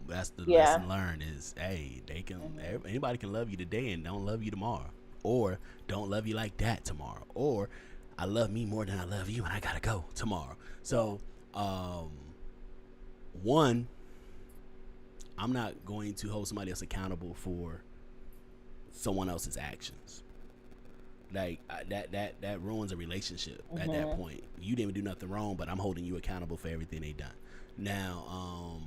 That's the lesson learned is, hey, they can, anybody can love you today and don't love you tomorrow, or don't love you like that tomorrow, or I love me more than I love you and I gotta go tomorrow. So, one, I'm not going to hold somebody else accountable for someone else's actions. Like that ruins a relationship at that point. You didn't do nothing wrong, but I'm holding you accountable for everything they done. Now,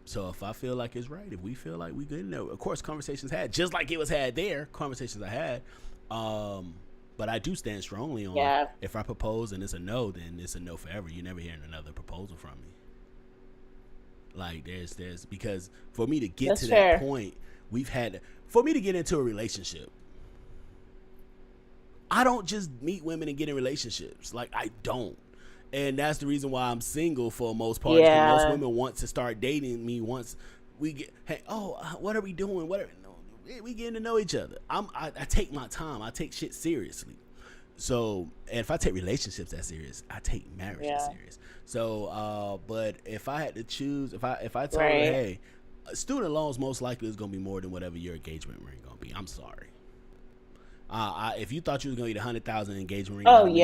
so if I feel like it's right, if we feel like we good enough, of course, conversations had, just like it was had there, conversations I had. But I do stand strongly on, if I propose and it's a no, then it's a no forever. You're never hearing another proposal from me. Like there's because for me to get to that point, for me to get into a relationship, I don't just meet women and get in relationships. Like, I don't. And that's the reason why I'm single for the most part. Yeah. Most women want to start dating me once we get, hey, what are we doing? We getting to know each other. I take my time. I take shit seriously. So, and if I take relationships that serious, I take marriage that serious. So, but if I had to choose, if I told her, hey, student loans most likely is going to be more than whatever your engagement ring going to be. I'm sorry. If you thought you was gonna get $100,000 engagement ring,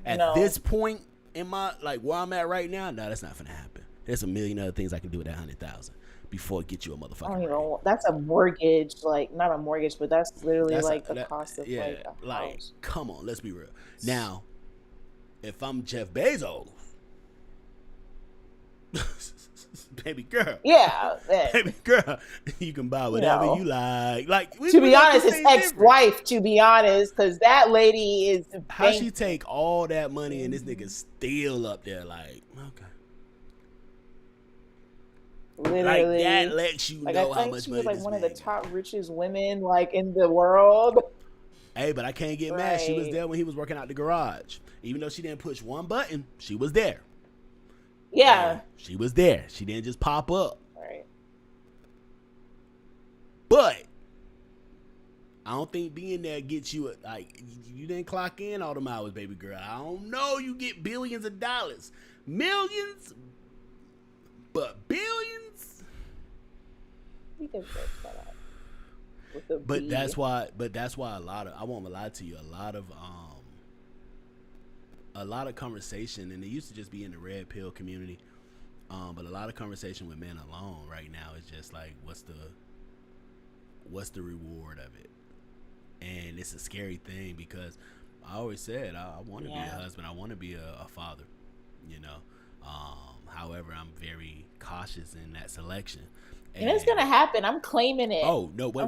at this point in my, like, where I'm at right now, no, that's not gonna happen. There's a million other things I can do with that $100,000 before it gets you a motherfucking ring. That's a mortgage, like, not a mortgage, but that's literally the cost of like a house. Come on, let's be real. Now, if I'm Jeff Bezos, baby girl, baby girl, you can buy whatever you like. Like, to be honest, his ex-wife. To be honest, because that lady is. How she take all that money and this nigga still up there? Like, okay, literally, like that lets you know how much money. She was like one of the top richest women, like, in the world. Hey, but I can't get mad. She was there when he was working out the garage. Even though she didn't push one button, she was there. Yeah. She was there. She didn't just pop up. Right. But I don't think being there gets you, like, you didn't clock in all them hours, baby girl. I don't know. You get billions of dollars. Millions, but billions. You can fix that up. But that's why a lot of, I won't lie to you, a lot of conversation, and it used to just be in the red pill community, but a lot of conversation with men alone right now is just like, what's the reward of it? And it's a scary thing because I always said I want to be a husband, I want to be a father, you know. However, I'm very cautious in that selection. And it's gonna happen. I'm claiming it. Oh no! Wait!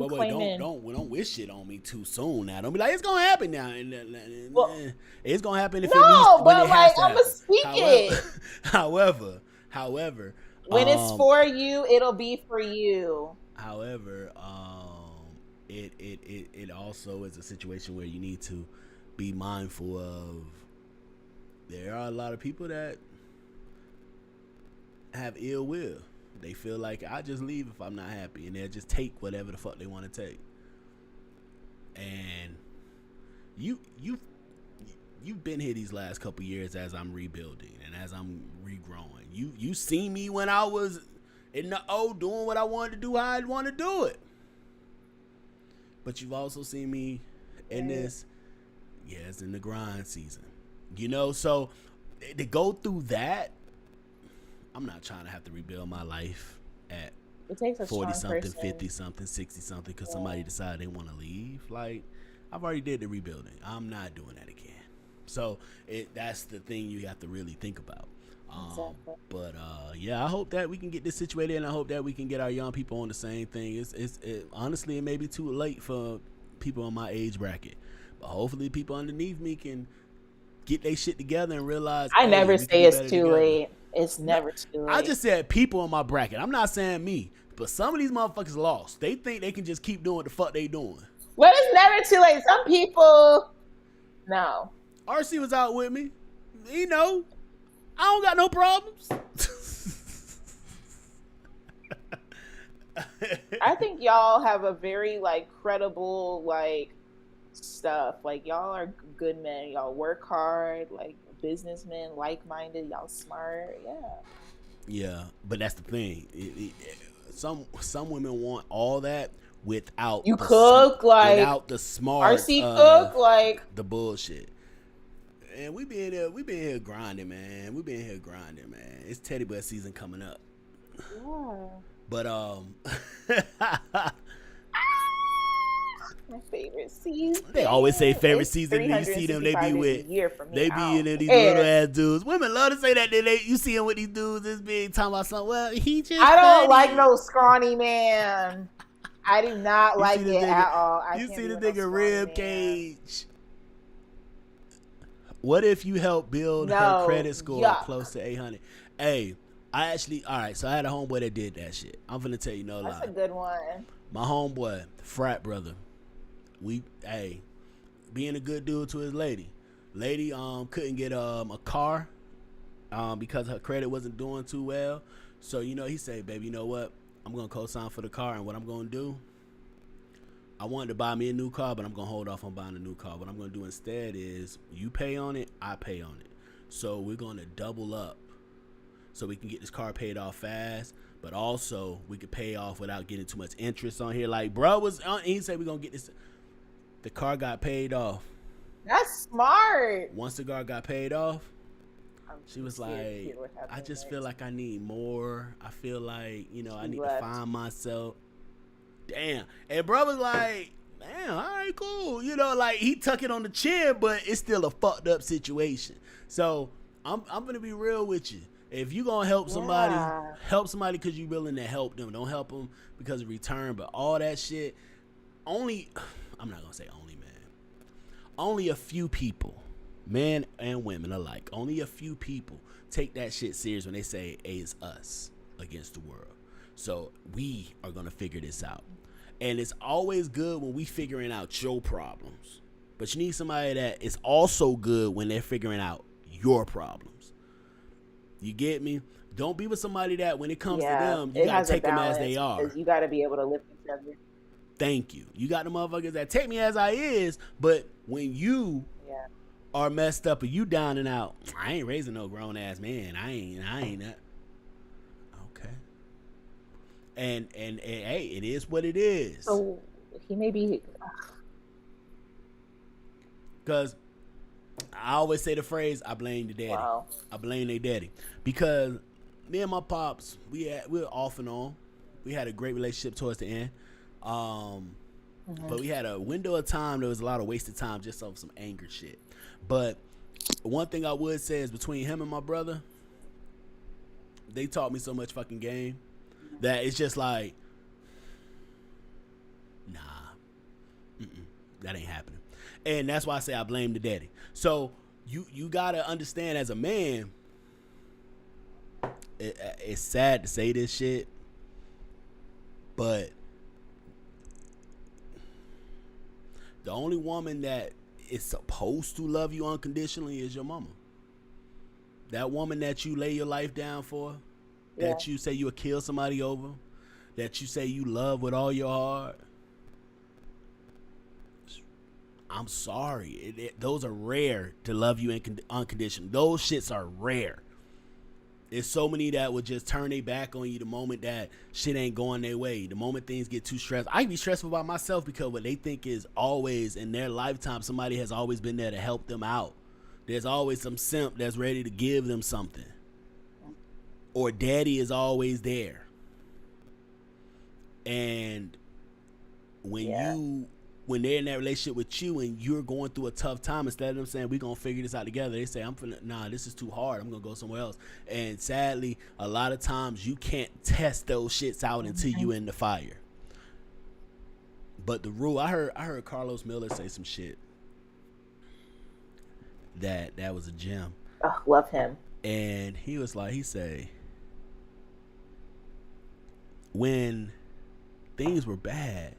Don't wish it on me too soon. Now, don't be like, it's gonna happen now. And it's gonna happen if it needs. No, but like, I'm gonna speak it. However, when it's for you, it'll be for you. However, it also is a situation where you need to be mindful of. There are a lot of people that have ill will. They feel like, I just leave if I'm not happy, and they'll just take whatever the fuck they want to take. And you you've been here these last couple years as I'm rebuilding and as I'm regrowing. You seen me when I was in the doing what I wanted to do, how I want to do it. But you've also seen me in this, it's in the grind season. So to go through that, I'm not trying to have to rebuild my life at 40-something, 50-something, 60-something because somebody decided they want to leave. Like, I've already did the rebuilding. I'm not doing that again. So that's the thing you have to really think about. Exactly. But I hope that we can get this situated, and I hope that we can get our young people on the same thing. Honestly, it may be too late for people in my age bracket, but hopefully people underneath me can get their shit together and realize. I never say it's too late. It's never too late. I just said people in my bracket. I'm not saying me, but some of these motherfuckers lost. They think they can just keep doing what the fuck they doing. Well, it's never too late. Some people, no. RC was out with me. I don't got no problems. I think y'all have a very credible stuff. Y'all are good men. Y'all work hard. Businessmen, like-minded. Y'all smart. Yeah, but that's the thing. Some women want all that without without the smart RC cook the bullshit. And we been here grinding, man. It's Teddy Bear season coming up. Yeah. But my favorite season. They always say favorite season. You see them, they be in these little ass dudes. Women love to say that. You see them with these dudes this big talking about something. Well, he just. I don't like no scrawny man. I do not like it at all. You see the nigga rib cage. What if you help build her credit score close to 800? Hey, all right, so I had a homeboy that did that shit. I'm finna tell you no lie. That's a good one. My homeboy, frat brother, being a good dude to his lady. Lady couldn't get a car because her credit wasn't doing too well. So, he said, baby, you know what? I'm going to co-sign for the car, and what I'm going to do, I wanted to buy me a new car, but I'm going to hold off on buying a new car. What I'm going to do instead is you pay on it, I pay on it. So we're going to double up so we can get this car paid off fast, but also we could pay off without getting too much interest on here. Like, bro he said we're going to get this. The car got paid off. That's smart. Once the car got paid off, she was like, I just feel like I need more. I feel like, I need to find myself. Damn. And bro was like, damn, all right, cool. He tuck it on the chin, but it's still a fucked up situation. So I'm going to be real with you. If you going to help somebody because you're willing to help them. Don't help them because of return, but all that shit, I'm not going to say only, man. Only a few people, men and women alike, only a few people take that shit serious when they say, hey, it's us against the world. So we are going to figure this out. And it's always good when we figuring out your problems. But you need somebody that is also good when they're figuring out your problems. You get me? Don't be with somebody that when it comes to them, you got to take them as they are. You got to be able to lift each other. Thank you. You got the motherfuckers that take me as I is, but when you are messed up or you down and out, I ain't raising no grown ass man. I ain't that. Okay. And hey, it is what it is. So he may be. Because I always say the phrase, I blame the daddy. Wow. I blame their daddy. Because me and my pops, we were off and on. We had a great relationship towards the end. But we had a window of time. There was a lot of wasted time just on some anger shit. But one thing I would say is between him and my brother, they taught me so much fucking game that it's just like, nah, that ain't happening. And that's why I say I blame the daddy. So you gotta understand as a man, it's sad to say this shit, but the only woman that is supposed to love you unconditionally is your mama. That woman that you lay your life down for, that you say you'll kill somebody over, that you say you love with all your heart. I I'm sorry. Those are rare to love you unconditional. Those shits are rare. There's so many that would just turn their back on you the moment that shit ain't going their way. The moment things get too stressed. I can be stressful about myself because what they think is always in their lifetime, somebody has always been there to help them out. There's always some simp that's ready to give them something. Or daddy is always there. And when they're in that relationship with you and you're going through a tough time, instead of them saying, we're going to figure this out together, they say, this is too hard. I'm going to go somewhere else. And sadly, a lot of times you can't test those shits out until you in the fire. But the rule, I heard Carlos Miller say some shit that was a gem. Oh, love him. And he say, when things were bad,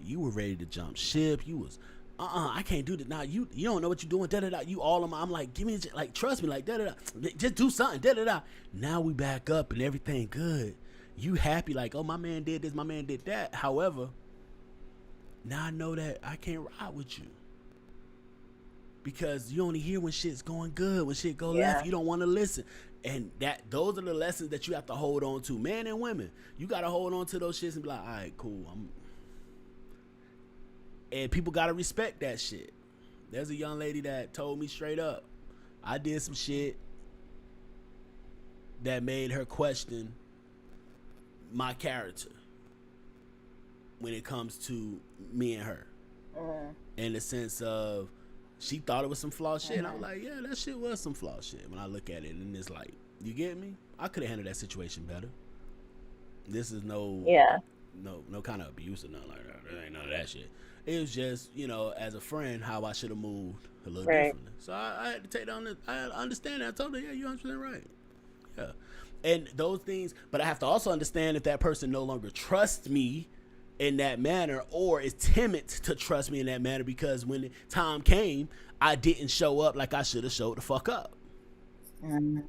you were ready to jump ship. You was, I can't do that. Now you don't know what you're doing. Da da da. You all of my. I'm like, give me, like, trust me, like da da da. Just do something. Da da da. Now we back up and everything good. You happy? Like, oh, my man did this, my man did that. However, now I know that I can't ride with you because you only hear when shit's going good. When shit go left, you don't want to listen. And those are the lessons that you have to hold on to, men and women. You got to hold on to those shits and be like, all right, cool. And people got to respect that shit. There's a young lady that told me straight up, I did some shit that made her question my character when it comes to me and her. In the sense of, she thought it was some flawed shit. And I was like, yeah, that shit was some flawed shit. When I look at it, and it's like, you get me? I could have handled that situation better. This is no kind of abuse or nothing like that. There ain't none of that shit. It was just, as a friend, how I should have moved a little differently. So I had to take down I understand that. I told her, yeah, you're 100% right. Yeah. And those things, but I have to also understand if that person no longer trusts me in that manner or is timid to trust me in that manner because when the time came, I didn't show up like I should have showed the fuck up. And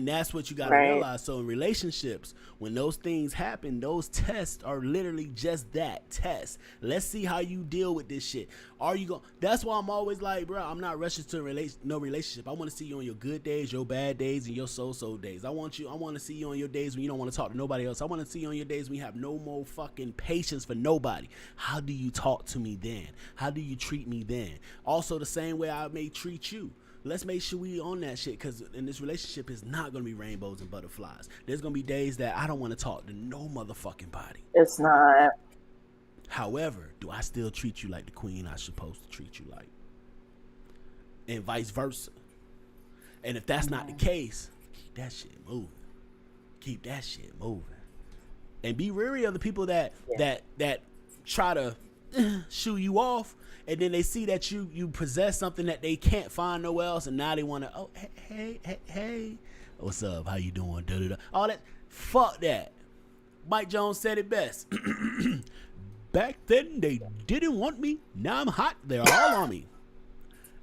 that's what you got to realize. So in relationships, when those things happen, those tests are literally just that, tests. Let's see how you deal with this shit. Are you going? That's why I'm always like, bro, I'm not rushing to no relationship. I want to see you on your good days, your bad days, and your so-so days. I want to see you on your days when you don't want to talk to nobody else. I want to see you on your days when you have no more fucking patience for nobody. How do you talk to me then? How do you treat me then? Also the same way I may treat you. Let's make sure we on that shit, because in this relationship, it's not going to be rainbows and butterflies. There's going to be days that I don't want to talk to no motherfucking body. It's not. However, do I still treat you like the queen I'm supposed to treat you like? And vice versa. And if that's not the case, keep that shit moving. Keep that shit moving. And be wary of the people that try to shoo you off, and then they see that you possess something that they can't find nowhere else, and now they want to, hey, what's up? How you doing? Da-da-da. All that. Fuck that. Mike Jones said it best. Back then, they didn't want me. Now I'm hot. They're all on me.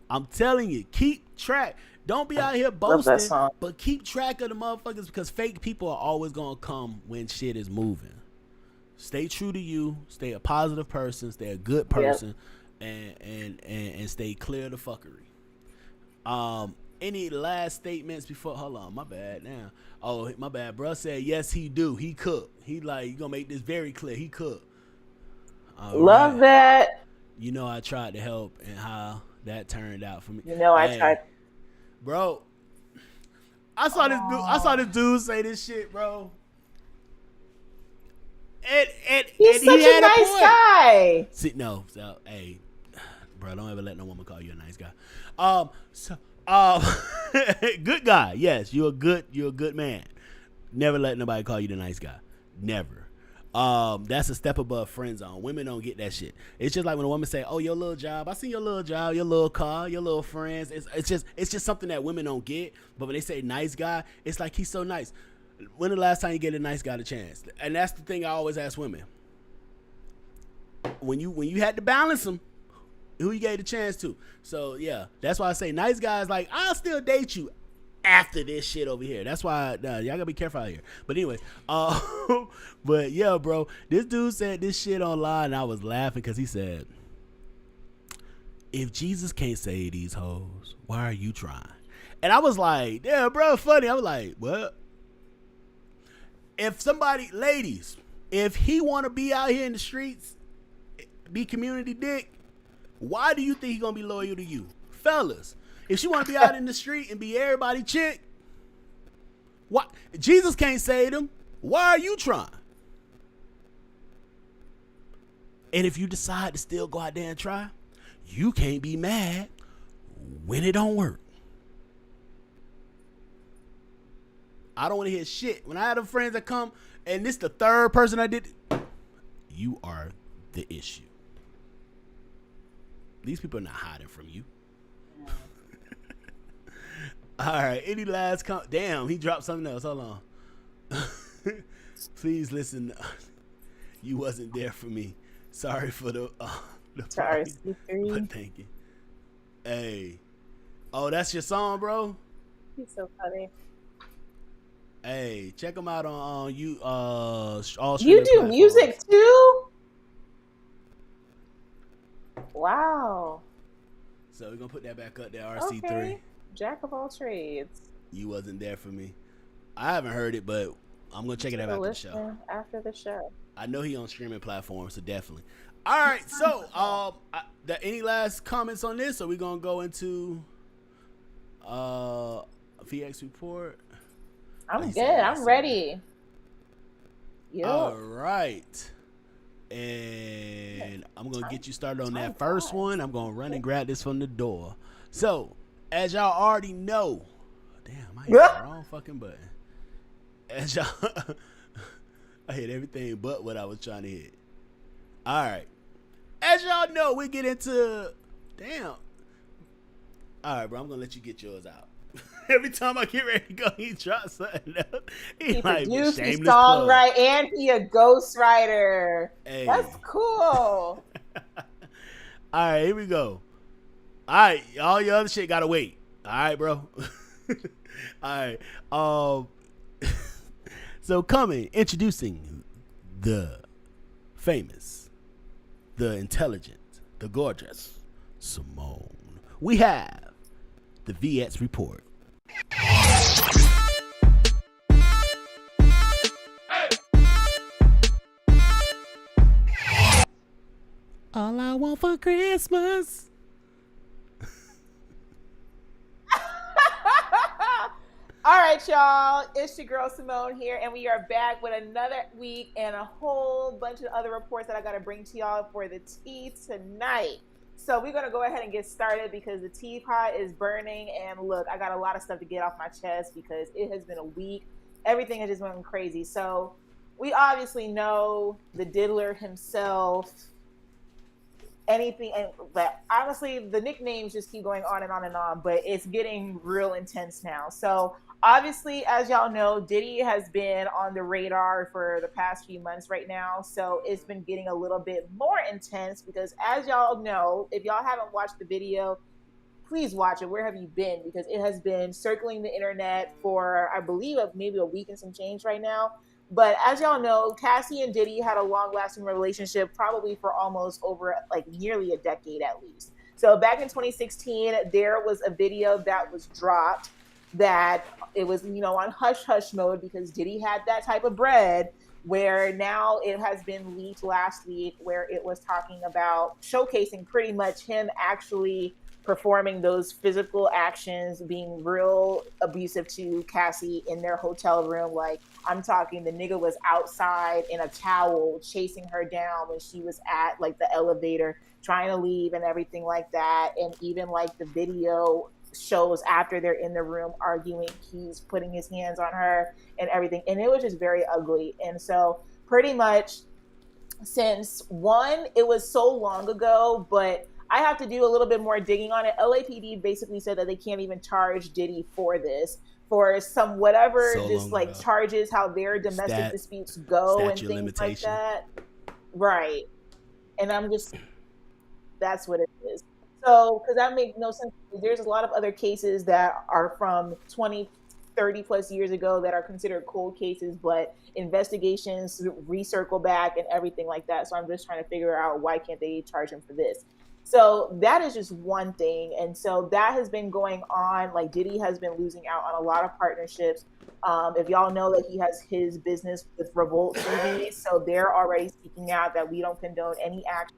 I'm telling you, keep track. Don't be out here boasting, but keep track of the motherfuckers, because fake people are always going to come when shit is moving. Stay true to you. Stay a positive person. Stay a good person. And stay clear of the fuckery. Any last statements before? Hold on, my bad now. Oh, my bad. Bruh said yes, he do. He cook. He like, you gonna make this very clear. He cook. Love that. I tried to help and how that turned out for me. I tried. Bro, I saw this dude say this shit, bro. And he's such a nice guy. See, no, so hey, bro, don't ever let no woman call you a nice guy. Good guy. Yes, you're a good man. Never let nobody call you the nice guy. Never. That's a step above friend zone. Women don't get that shit. It's just like when a woman say, "Oh, your little job. I see your little job, your little car, your little friends." It's just something that women don't get. But when they say nice guy, it's like he's so nice. When the last time you get a nice guy a chance? And that's the thing I always ask women. When you had to balance them, who you gave the chance to? So yeah, that's why I say nice guys, like, I'll still date you after this shit over here. That's why y'all gotta be careful out here. But anyway, but yeah, bro, this dude said this shit online, and I was laughing because he said, if Jesus can't save these hoes, why are you trying? And I was like, yeah, bro, funny. I was like, what? If somebody, ladies, if he want to be out here in the streets, be community dick, why do you think he gonna be loyal to you? Fellas, if she want to be out in the street and be everybody chick, what? Jesus can't save them. Why are you trying? And if you decide to still go out there and try, you can't be mad when it don't work. I don't want to hear shit. When I have friends that come, and this the third person I did, you are the issue. These people are not hiding from you. All right, any last damn, he dropped something else. Hold on. Please listen. You wasn't there for me. Sorry for the price, but thank you. Hey. Oh, that's your song, bro? He's so funny. Hey, check them out on you. All you do platforms. Music too? Wow. So we're gonna put that back up there. RC3. Okay. Jack of all trades. You wasn't there for me. I haven't heard it, but I'm gonna check it out after the show. After the show. I know he on streaming platforms, so definitely. All right, so any last comments on this? Or we gonna go into VX report? I'm good. I'm ready. Yep. All right. And I'm going to get you started on that first one. I'm going to run and grab this from the door. So, as y'all already know, damn, I hit the wrong fucking button. As y'all, I hit everything but what I was trying to hit. All right. As y'all know, we get into, damn. All right, bro, I'm going to let you get yours out. Every time I get ready to go, he drops something else. He produced, he songwrite, and he a ghostwriter. Hey. That's cool. All right, here we go. All right, all your other shit gotta wait. All right, bro. All right. So introducing the famous, the intelligent, the gorgeous Simone. We have the VX report. All I want for Christmas. All right, y'all. It's your girl Simone here, and we are back with another week and a whole bunch of other reports that I got to bring to y'all for the tea tonight. So we're going to go ahead and get started because the teapot is burning. And look, I got a lot of stuff to get off my chest because it has been a week. Everything has just went crazy. So we obviously know the diddler himself, anything. But honestly, the nicknames just keep going on and on and on. But it's getting real intense now. So obviously, as y'all know, Diddy has been on the radar for the past few months right now. So it's been getting a little bit more intense because as y'all know, if y'all haven't watched the video, please watch it. Where have you been? Because it has been circling the internet for, I believe, maybe a week and some change right now. But as y'all know, Cassie and Diddy had a long-lasting relationship probably for almost over nearly a decade at least. So back in 2016, there was a video that was dropped that it was, on hush-hush mode because Diddy had that type of bread, where now it has been leaked last week where it was talking about showcasing pretty much him actually performing those physical actions, being real abusive to Cassie in their hotel room. Like, I'm talking, the nigga was outside in a towel chasing her down when she was at the elevator trying to leave and everything like that. And even the video shows after they're in the room arguing, he's putting his hands on her and everything. And it was just very ugly. And so pretty much since it was so long ago, but I have to do a little bit more digging on it. LAPD basically said that they can't even charge Diddy for this, for some whatever, charges, how their domestic disputes go and things like that. Right. And that's what it is. So, because that makes no sense. There's a lot of other cases that are from 20, 30 plus years ago that are considered cold cases, but investigations recircle back and everything like that. So I'm just trying to figure out why can't they charge him for this. So that is just one thing. And so that has been going on. Like Diddy has been losing out on a lot of partnerships. If y'all know that he has his business with Revolt TV, so they're already speaking out that we don't condone any action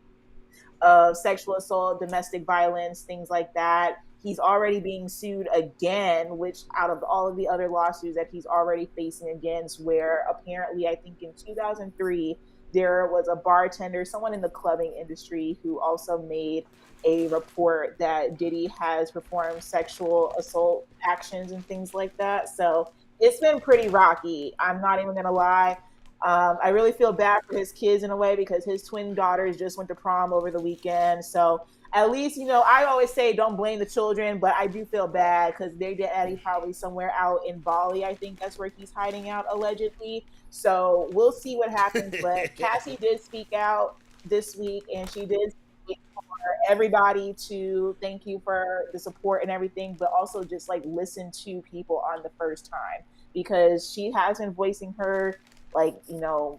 of sexual assault, domestic violence, things like that. He's already being sued again, which out of all of the other lawsuits that he's already facing against, where apparently I think in 2003 there was a bartender, someone in the clubbing industry, who also made a report that Diddy has performed sexual assault actions and things like that. So it's been pretty rocky. I'm not even gonna lie. I really feel bad for his kids in a way because his twin daughters just went to prom over the weekend. So at least, you know, I always say don't blame the children, but I do feel bad because their daddy probably somewhere out in Bali. I think that's where he's hiding out allegedly. So we'll see what happens. But Cassie did speak out this week, and she did speak for everybody to thank you for the support and everything, but also just like listen to people on the first time, because she has been voicing her, like, you know,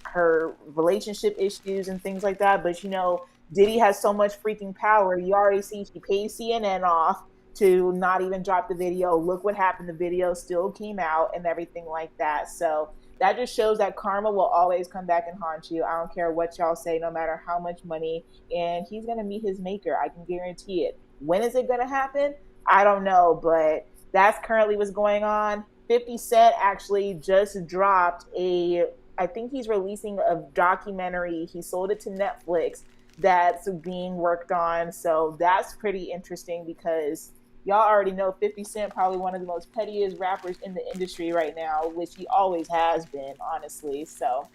her relationship issues and things like that. But, you know, Diddy has so much freaking power. You already see she paid CNN off to not even drop the video. Look what happened. The video still came out and everything like that. So that just shows that karma will always come back and haunt you. I don't care what y'all say, no matter how much money. And he's going to meet his maker. I can guarantee it. When is it going to happen? I don't know. But that's currently what's going on. 50 Cent actually just dropped I think he's releasing a documentary. He sold it to Netflix that's being worked on. So that's pretty interesting because y'all already know 50 Cent, probably one of the most pettiest rappers in the industry right now, which he always has been, honestly. So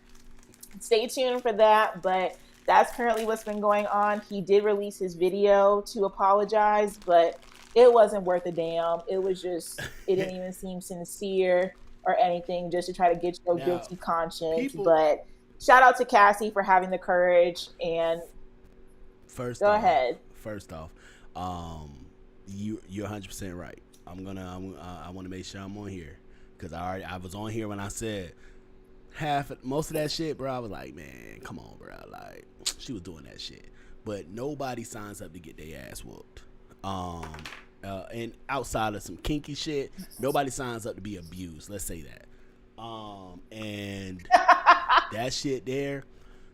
stay tuned for that. But that's currently what's been going on. He did release his video to apologize, but it wasn't worth a damn. It was just, it didn't even seem sincere or anything, just to try to get your guilty conscience. But shout out to Cassie for having the courage. And go ahead. First off, you're 100% right. I want to make sure I'm on here because I was on here when I said most of that shit, bro. I was like, man, come on, bro. Like, she was doing that shit, but nobody signs up to get their ass whooped. And outside of some kinky shit, nobody signs up to be abused. Let's say that. And that shit there,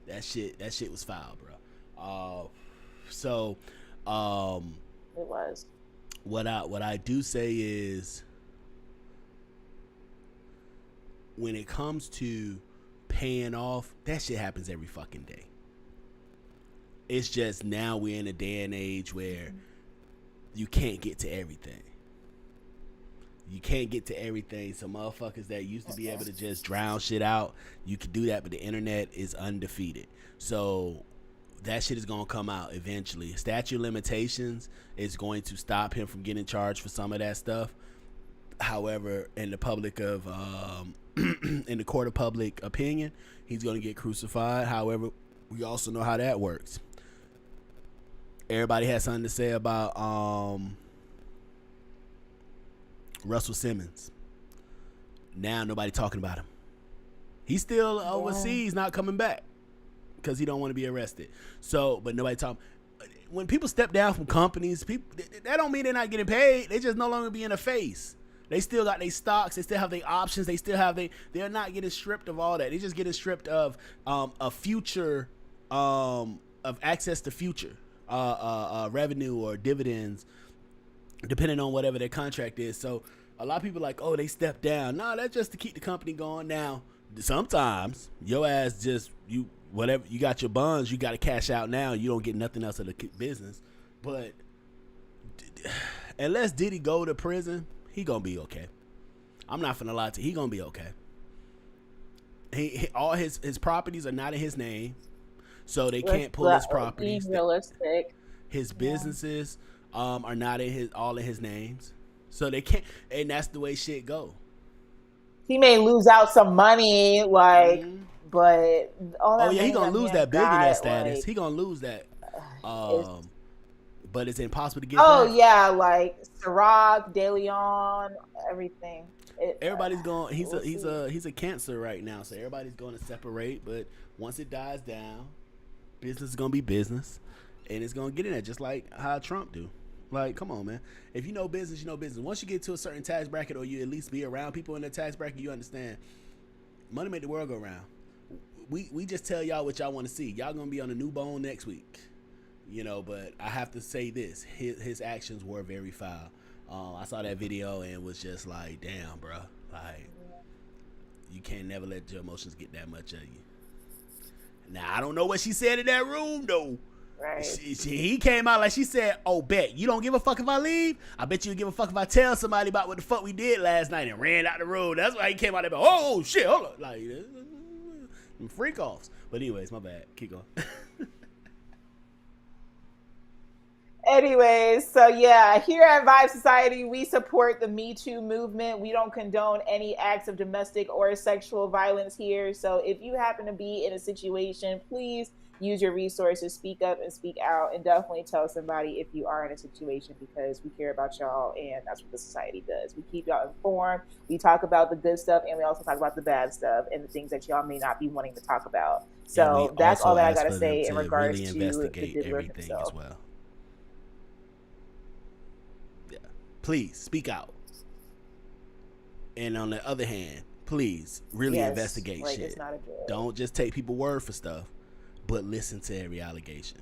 that shit was foul, bro. It was. What I do say is, when it comes to paying off, that shit happens every fucking day. It's just now we're in a day and age where you can't get to everything. You can't get to everything. So motherfuckers that used to be able to just drown shit out, you can do that, but the internet is undefeated. So that shit is going to come out eventually. Statute of limitations is going to stop him from getting charged for some of that stuff. However, in the in the court of public opinion, he's going to get crucified. However, we also know how that works. Everybody has something to say about Russell Simmons. Now nobody talking about him. He's still overseas, not coming back because he don't want to be arrested. So, but nobody talking. When people step down from companies, that don't mean they're not getting paid. They just no longer be in the face. They still got their stocks. They still have their options. They still have they're not getting stripped of all that. They just getting stripped of a future, of access to future revenue or dividends, depending on whatever their contract is. So a lot of people are like, oh, they stepped down. No, that's just to keep the company going. Now, sometimes your ass just, whatever, you got your bonds, you got to cash out now. You don't get nothing else of the business. But unless Diddy go to prison, he gonna be okay. I'm not finna lie to you. He gonna be okay. All his properties are not in his name, so they can't pull his properties. Being realistic. His businesses are not all in his names, so they can't. And that's the way shit go. He may lose out some money, like, but all that. Oh yeah, he gonna lose that billionaire status. Like, he gonna lose that. But it's impossible to get. Oh back. Yeah, like Ciroc, De Leon, everything. Everybody's going. He's a cancer right now, so everybody's going to separate. But once it dies down, business is gonna be business, and it's gonna get in there just like how Trump do. Like, come on, man. If you know business, you know business. Once you get to a certain tax bracket, or you at least be around people in the tax bracket, you understand. Money make the world go round. We just tell y'all what y'all want to see. Y'all gonna be on a new bone next week, you know. But I have to say this: his actions were very foul. I saw that video and was just like, damn, bro. Like, you can't never let your emotions get that much of you. Now, I don't know what she said in that room, though. Right. He came out like she said, oh, bet. You don't give a fuck if I leave? I bet you give a fuck if I tell somebody about what the fuck we did last night, and ran out the room. That's why he came out there, oh, shit, hold on. Like, freak offs. But anyways, my bad. Keep going. Anyways, so yeah, here at Vibe Society, we support the Me Too movement. We don't condone any acts of domestic or sexual violence here. So if you happen to be in a situation, please use your resources, speak up and speak out, and definitely tell somebody if you are in a situation, because we care about y'all, and that's what the society does. We keep y'all informed. We talk about the good stuff, and we also talk about the bad stuff and the things that y'all may not be wanting to talk about. So that's all that I got to say in regards to the diddler himself. As well. Please speak out. And on the other hand, please really investigate shit. It's not a joke. Don't just take people's word for stuff, but listen to every allegation.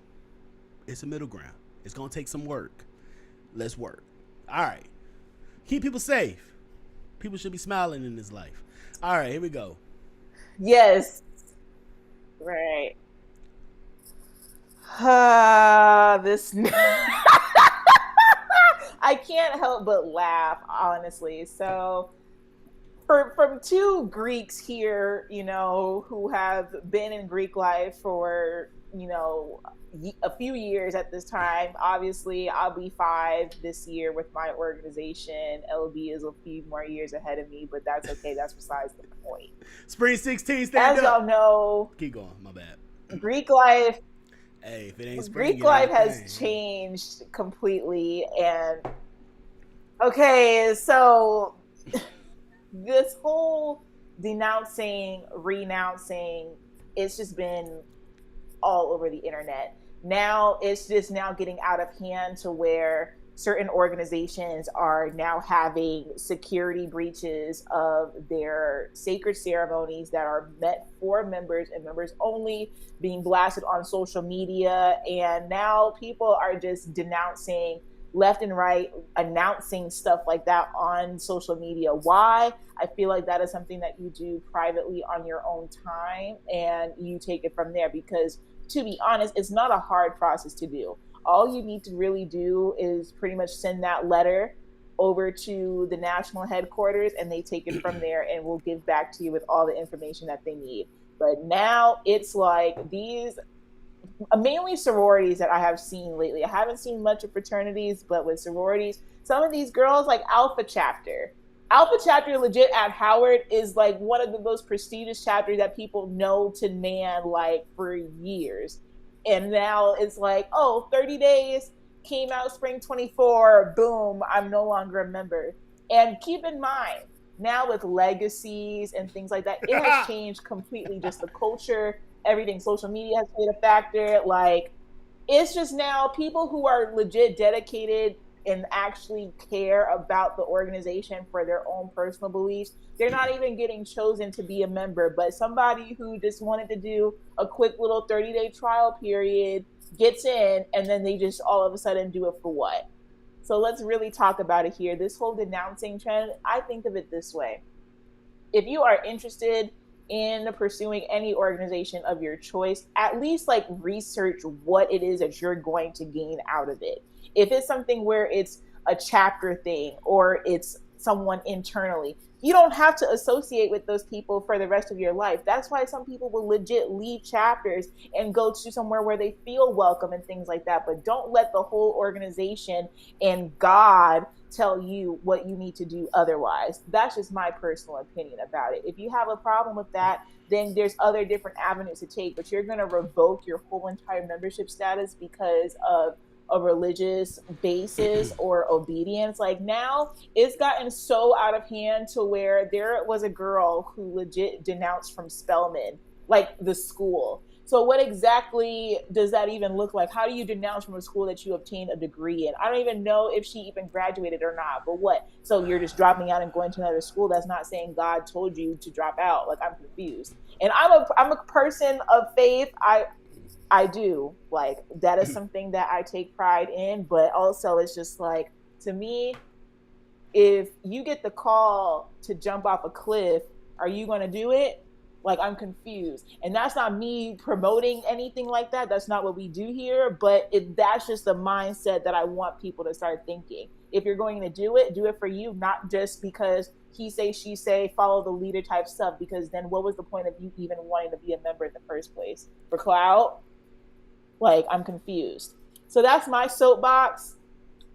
It's a middle ground. It's going to take some work. Let's work. All right. Keep people safe. People should be smiling in this life. All right, here we go. Yes. Right. This... I can't help but laugh, honestly. So, from two Greeks here, you know, who have been in Greek life for, you know, a few years at this time. Obviously, I'll be 5 this year with my organization. LB is a few more years ahead of me, but that's okay. That's besides the point. Spring 16, stand up. As y'all know, keep going. My bad. Greek life. Hey, if it ain't spring, Greek life has changed completely, and okay, so this whole denouncing, renouncing, it's just been all over the internet. Now it's just now getting out of hand to where certain organizations are now having security breaches of their sacred ceremonies that are meant for members and members only, being blasted on social media. And now people are just denouncing left and right, announcing stuff like that on social media. Why? I feel like that is something that you do privately on your own time, and you take it from there, because to be honest, it's not a hard process to do. All you need to really do is pretty much send that letter over to the national headquarters, and they take it from there and will give back to you with all the information that they need. But now it's like these, mainly sororities that I have seen lately. I haven't seen much of fraternities, but with sororities, some of these girls, like Alpha Chapter legit at Howard is like one of the most prestigious chapters that people know to man, like for years. And now it's like, 30 days, came out spring 24, boom, I'm no longer a member. And keep in mind, now with legacies and things like that, it has changed completely. Just the culture, everything, social media has played a factor. Like, it's just now people who are legit dedicated and actually care about the organization for their own personal beliefs, they're not even getting chosen to be a member. But somebody who just wanted to do a quick little 30-day trial period gets in, and then they just all of a sudden do it for what? So let's really talk about it here. This whole denouncing trend, I think of it this way. If you are interested in pursuing any organization of your choice, at least like research what it is that you're going to gain out of it. If it's something where it's a chapter thing or it's someone internally, you don't have to associate with those people for the rest of your life. That's why some people will legit leave chapters and go to somewhere where they feel welcome and things like that. But don't let the whole organization and God tell you what you need to do otherwise. That's just my personal opinion about it. If you have a problem with that, then there's other different avenues to take, but you're going to revoke your whole entire membership status because of a religious basis or obedience. Like, now it's gotten so out of hand to where there was a girl who legit denounced from Spelman, like the school. So what exactly does that even look like? How do you denounce from a school that you obtained a degree in? I don't even know if she even graduated or not, but what? So you're just dropping out and going to another school? That's not saying God told you to drop out. Like, I'm confused. And I'm a person of faith. I do. Like, that is something that I take pride in, but also it's just like, to me, if you get the call to jump off a cliff, are you going to do it? Like, I'm confused. And that's not me promoting anything like that. That's not what we do here. But that's just the mindset that I want people to start thinking. If you're going to do it for you, not just because he say, she say, follow the leader type stuff. Because then what was the point of you even wanting to be a member in the first place? For clout? Like, I'm confused. So that's my soapbox.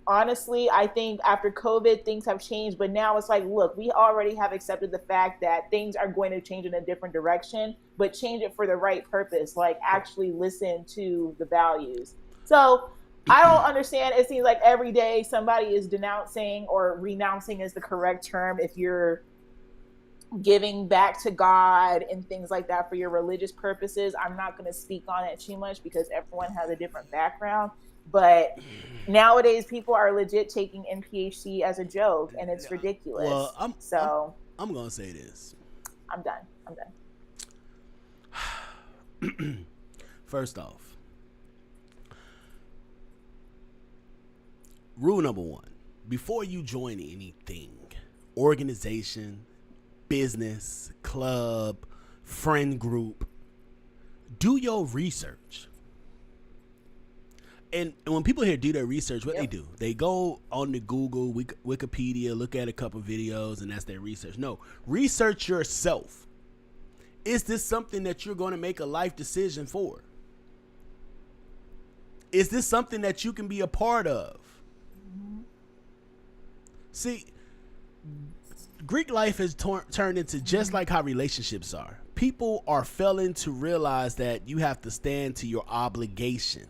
Honestly, I think after COVID, things have changed, but now it's like, look, we already have accepted the fact that things are going to change in a different direction, but change it for the right purpose, like actually listen to the values. So I don't understand. It seems like every day somebody is denouncing, or renouncing is the correct term, if you're giving back to God and things like that for your religious purposes. I'm not going to speak on it too much because everyone has a different background. But nowadays, people are legit taking NPHC as a joke, and it's ridiculous. Well, I'm gonna say this. I'm done. First off, rule number one: before you join anything, organization, business, club, friend group, do your research. And when people here do their research, what they do, they go on the Google, Wikipedia, look at a couple videos, and that's their research. No, research yourself. Is this something that you're going to make a life decision for? Is this something that you can be a part of? See, Greek life has turned into just like how relationships are. People are failing to realize that you have to stand to your obligation.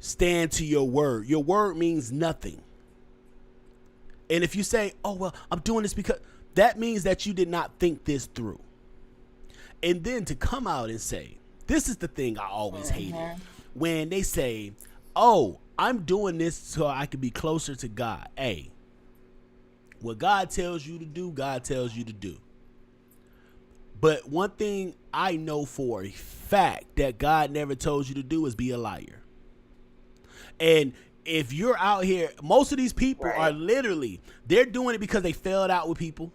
Stand to your word. Your word means nothing. And if you say, oh, well, I'm doing this because, that means that you did not think this through. And then to come out and say, this is the thing I always hated. When they say, oh, I'm doing this so I can be closer to God. Hey, what God tells you to do, God tells you to do. But one thing I know for a fact that God never told you to do is be a liar. And if you're out here, most of these people are literally, they're doing it because they failed out with people.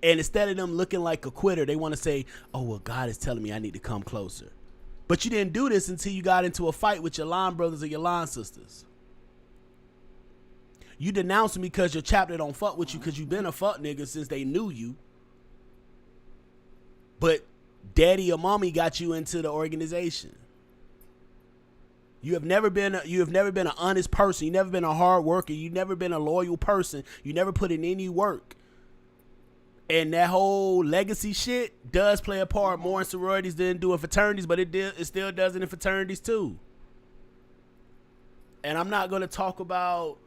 And instead of them looking like a quitter, they want to say, oh, well, God is telling me I need to come closer. But you didn't do this until you got into a fight with your line brothers or your line sisters. You denounced them because your chapter don't fuck with you because you've been a fuck nigga since they knew you. But daddy or mommy got you into the organization. You have never been an honest person. You've never been a hard worker. You've never been a loyal person. You never put in any work. And that whole legacy shit does play a part more in sororities than do in fraternities, but it still does it in fraternities too. And I'm not going to talk about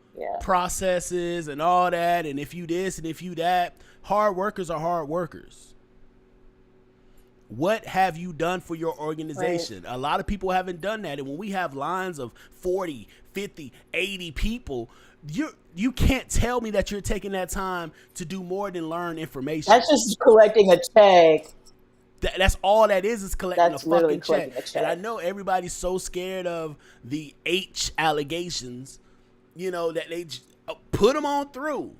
processes and all that, and if you this and if you that. Hard workers are hard workers. What have you done for your organization? Right. A lot of people haven't done that. And when we have lines of 40, 50, 80 people, you can't tell me that you're taking that time to do more than learn information. That's just collecting a check. That's all that is collecting a fucking check. And I know everybody's so scared of the H allegations, you know, that they put them on through.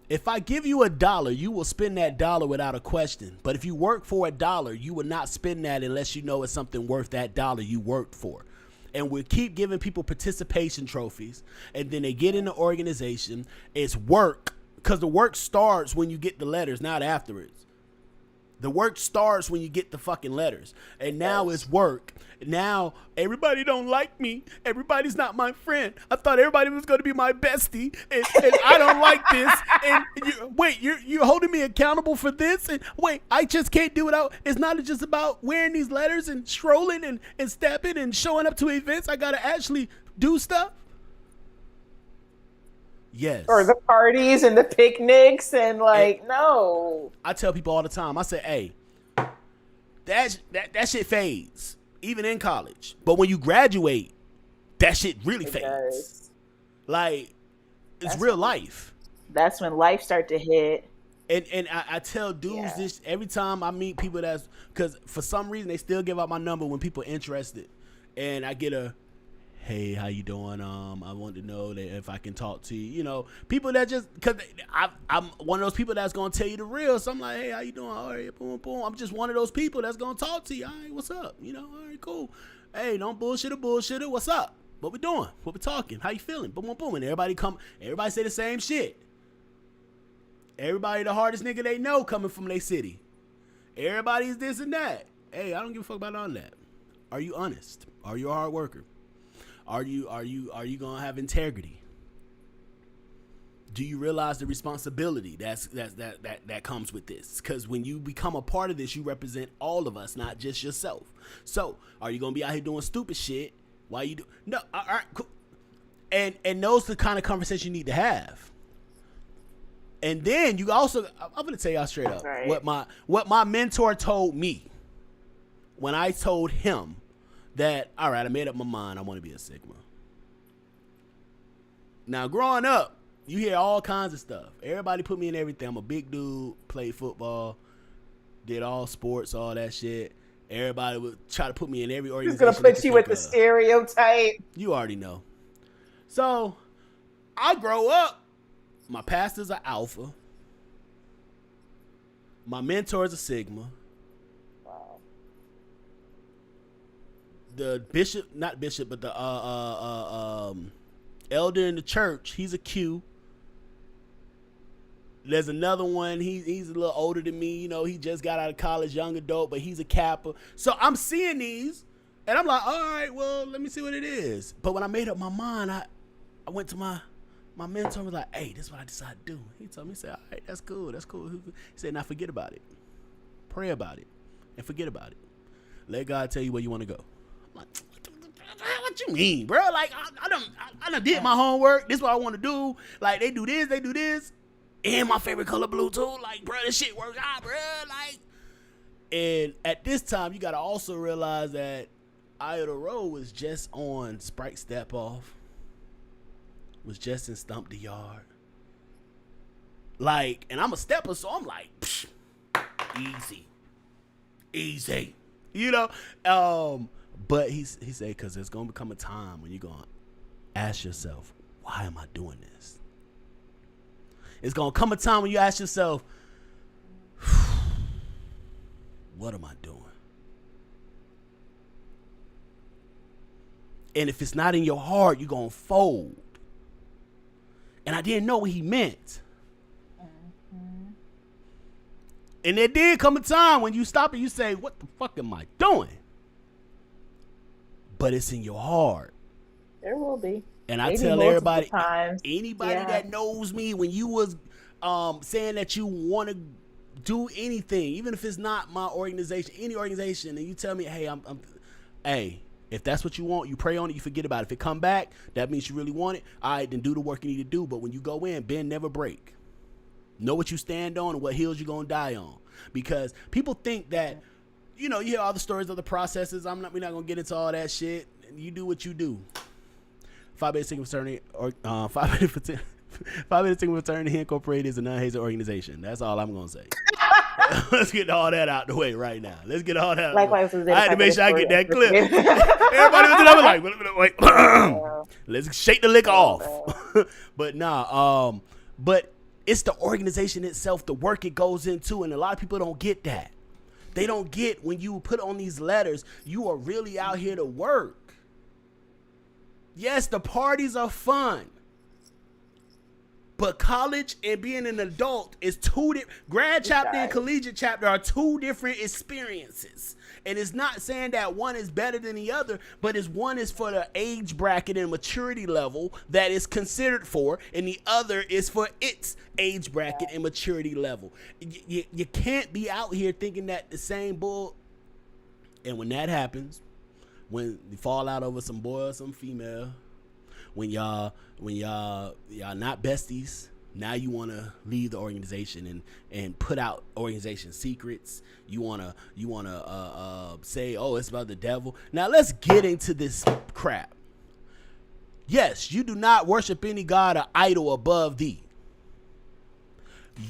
If I give you $1, you will spend that dollar without a question. But if you work for $1, you will not spend that unless you know it's something worth that dollar you worked for. And we keep giving people participation trophies, and then they get in the organization. It's work, because the work starts when you get the letters, not afterwards. The work starts when you get the fucking letters. And now it's work. Now everybody don't like me. Everybody's not my friend. I thought everybody was going to be my bestie. And I don't like this. And you're holding me accountable for this. And wait, I just can't do it out. It's not just about wearing these letters and strolling and stepping and showing up to events. I got to actually do stuff. Yes. Or the parties and the picnics and no. I tell people all the time, I say, hey, that shit fades, even in college. But when you graduate, that shit really fades. Does. Like, it's real life. That's when life start to hit. And I tell dudes this every time I meet people because for some reason they still give out my number when people are interested. And I get a, hey, how you doing? I want to know that if I can talk to you. You know, people that just, because I'm one of those people that's going to tell you the real. So I'm like, hey, how you doing? All right, boom, boom. I'm just one of those people that's going to talk to you. All right, what's up? You know, all right, cool. Hey, don't bullshitter. What's up? What we doing? What we talking? How you feeling? Boom, boom, boom. And everybody say the same shit. Everybody the hardest nigga they know coming from their city. Everybody's this and that. Hey, I don't give a fuck about none of that. Are you honest? Are you a hard worker? Are you gonna have integrity? Do you realize the responsibility that comes with this? Because when you become a part of this, you represent all of us, not just yourself. So, are you gonna be out here doing stupid shit? Why you do? No, all right, cool. And those the kind of conversation you need to have. And then you also, I'm gonna tell y'all straight up what my mentor told me when I told him that, all right, I made up my mind, I want to be a Sigma. Now, growing up, you hear all kinds of stuff. Everybody put me in everything. I'm a big dude, played football, did all sports, all that shit. Everybody would try to put me in every organization. He's gonna put you with the stereotype. You already know. So, I grow up. My pastor's are Alpha. My mentor's a Sigma. Wow. The bishop, not bishop, but the elder in the church, he's a Q. There's another one, he's a little older than me, you know, he just got out of college, young adult, but he's a Kappa. So I'm seeing these, and I'm like, all right, well, let me see what it is. But when I made up my mind, I went to my mentor was like, hey, this is what I decided to do. He told me, he said, all right, that's cool. He said, now forget about it. Pray about it and forget about it. Let God tell you where you want to go. I'm like, what you mean, bro? Like, I done did my homework. This is what I want to do. Like, they do this. And my favorite color blue, too. Like, bro, this shit works out, bro. Like, and at this time, you got to also realize that Iota Road was just on Sprite Step Off. Was just in Stump the Yard. Like, and I'm a stepper, so I'm like, psh, easy. You know? But he said, because there's going to become a time when you're going to ask yourself, why am I doing this? It's going to come a time when you ask yourself, what am I doing? And if it's not in your heart, you're going to fold. And I didn't know what he meant. Mm-hmm. And there did come a time when you stop and you say, what the fuck am I doing? But it's in your heart. There will be. And I tell everybody, anybody that knows me, when you was saying that you want to do anything, even if it's not my organization, any organization, and you tell me, hey, hey, if that's what you want, you pray on it, you forget about it. If it come back, that means you really want it. All right, then do the work you need to do. But when you go in, bend, never break. Know what you stand on and what hills you're going to die on. Because people think that, you know, you hear all the stories of the processes. We're not going to get into all that shit. You do what you do. 5 Minute Sigma Fraternity, or 5 Minute Sigma Fraternity Incorporated is a non-hazard organization. That's all I'm going to say. Let's get all that out the way right now. Let's get all that. Likewise, I had to make sure I get that clip. Everybody was like, let's shake the liquor off. But but it's the organization itself, the work it goes into, and a lot of people don't get that. They don't get when you put on these letters, you are really out here to work. Yes, the parties are fun. But college and being an adult is two different. Grad chapter and collegiate chapter are two different experiences. And it's not saying that one is better than the other, but one is for the age bracket and maturity level that is considered for, and the other is for its age bracket and maturity level. You can't be out here thinking that the same bull. And when that happens, when you fall out over some boy or some female, when y'all not besties, Now you want to leave the organization and put out organization secrets. You want to say, oh, it's about the devil. Now let's get into this crap. Yes, you do not worship any god or idol above thee.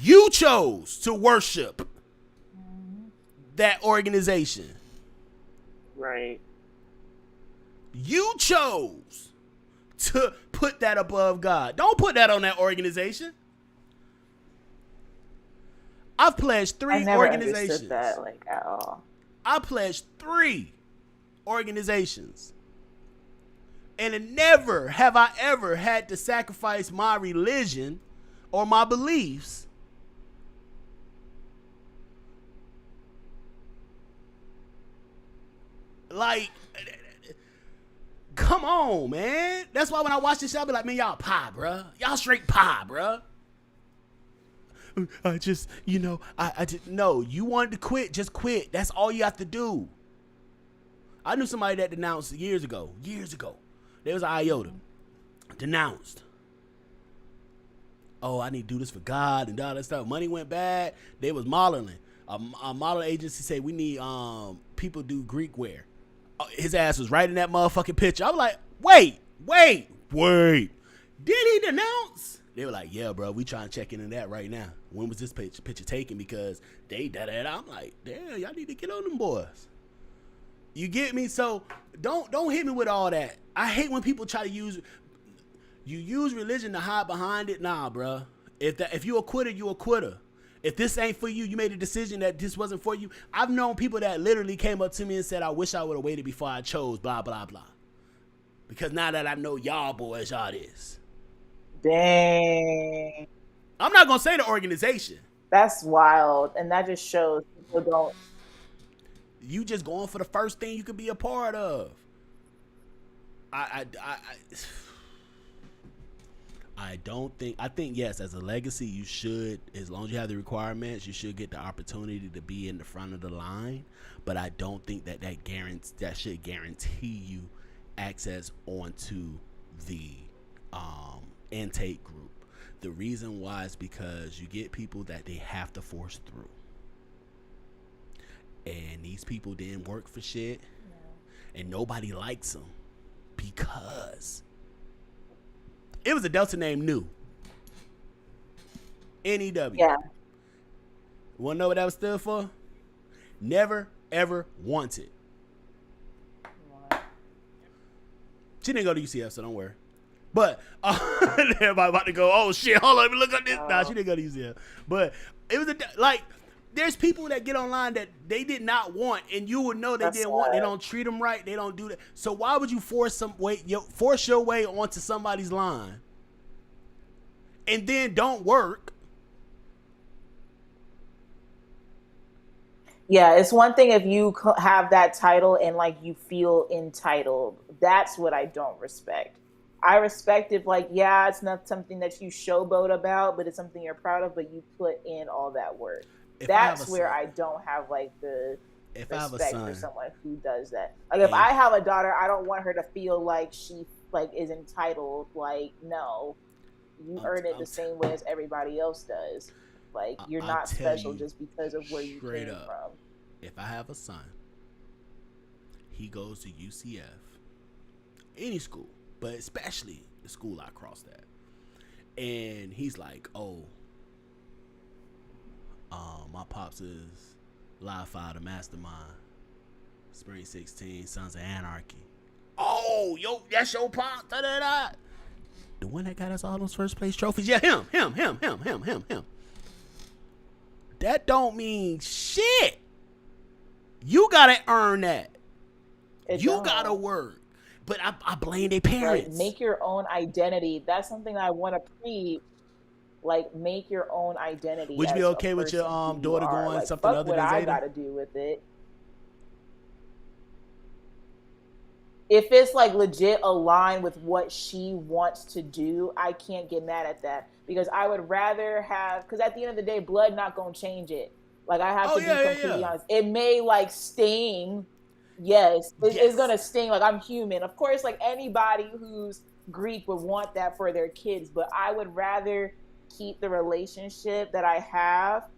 You chose to worship that organization. Right. You chose to put that above God. Don't put that on that organization. I've pledged 3 I never organizations. understood that, like, at all. I pledged 3 organizations. And never have I ever had to sacrifice my religion or my beliefs like, come on, man. That's why when I watch this show, I be like, man, y'all pie, bruh. Y'all straight pie, bruh. I just, no, you wanted to quit, just quit. That's all you have to do. I knew somebody that denounced years ago. There was an IOTA. Denounced. Oh, I need to do this for God and all that stuff. Money went bad. They was modeling. A model agency said, we need people do Greek wear. His ass was right in that motherfucking picture. I was like, wait. Did he denounce? They were like, yeah, bro, we trying to check into that right now. When was this picture taken? Because they da-da-da. I'm like, damn, y'all need to get on them boys. You get me? So don't hit me with all that. I hate when people try to use religion to hide behind it. Nah, bro. If you a quitter, you a quitter. If this ain't for you, you made a decision that this wasn't for you. I've known people that literally came up to me and said, I wish I would have waited before I chose blah, blah, blah. Because now that I know y'all boys, y'all this. Dang. I'm not going to say the organization. That's wild. And that just shows people don't. You just going for the first thing you could be a part of. I think yes, as a legacy, you should, as long as you have the requirements, you should get the opportunity to be in the front of the line. But I don't think that should guarantee you access onto the intake group. The reason why is because you get people that they have to force through. And these people didn't work for shit. Yeah. And nobody likes them because it was a Delta named New. N-E-W. Yeah. Want to know what that was stood for? Never, ever wanted. What? She didn't go to UCF, so don't worry. But everybody about to go, oh shit, hold on, let me look up this. Nah, she didn't go to UCF. But it was there's people that get online that they did not want, and you would know they didn't want. They don't treat them right. They don't do that. So why would you force your way onto somebody's line, and then don't work? Yeah, it's one thing if you have that title and like you feel entitled. That's what I don't respect. I respect if yeah, it's not something that you showboat about, but it's something you're proud of, but you put in all that work. That's where I don't have the respect for someone who does that. Like if I have a daughter, I don't want her to feel like she is entitled. No, you earn it the same way as everybody else does. You're not special just because of where you came from. If I have a son, he goes to UCF, any school, but especially the school I crossed at, and he's like, my pops is Live Fire, the mastermind. Spring 16, Sons of Anarchy. Oh, yo, that's your pop. Da-da-da. The one that got us all those first place trophies. Yeah, him. That don't mean shit. You gotta earn that. You gotta work. But I blame their parents. Make your own identity. That's something I want to preach. Make your own identity. Would you be okay with your daughter going something other than Zeta? What I got to do with it? If it's legit aligned with what she wants to do, I can't get mad at that because I would rather have. Because at the end of the day, blood not gonna change it. I have to be completely honest. It may sting. Yes, it's gonna sting. I'm human. Of course, anybody who's Greek would want that for their kids, but I would rather keep the relationship that I have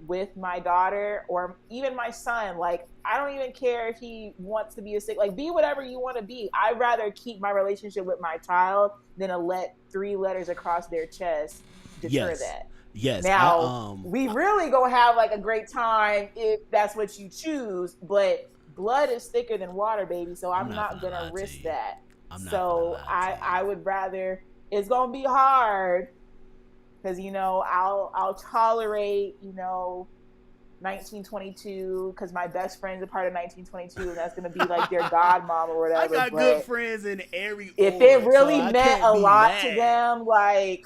with my daughter or even my son. Like, I don't even care if he wants to be a sick, like, be whatever you want to be. I'd rather keep my relationship with my child than to let 3 letters across their chest deter that. Yes. Now, we really gonna have like a great time if that's what you choose, but blood is thicker than water, baby. So I'm not gonna risk that. So I would rather, it's gonna be hard because, you know, I'll tolerate, you know, 1922 because my best friend's a part of 1922 and that's gonna be like their godmom or whatever. I got good friends in every if order, it really so meant a lot to them, like,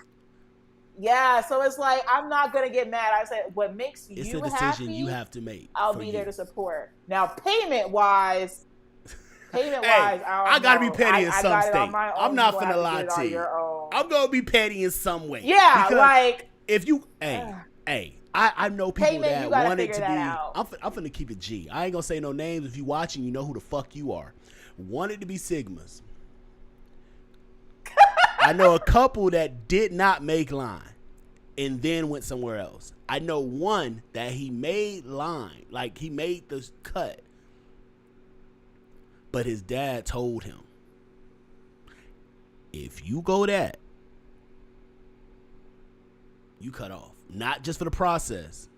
yeah, so it's like, I'm not gonna get mad. I said, what makes you happy, it's a decision you have to make. I'll be there to support. Now, payment wise, hey, I gotta be petty in some state. I'm not finna lie to you. I'm gonna be petty in some way. Yeah, because like, if you, I know people that want it to be. I'm finna keep it G. I ain't gonna say no names. If you watching, you know who the fuck you are. Want it to be Sigmas. I know a couple that did not make line and then went somewhere else. I know one that he made line, like he made the cut, but his dad told him, if you go that, you cut off. Not just for the process,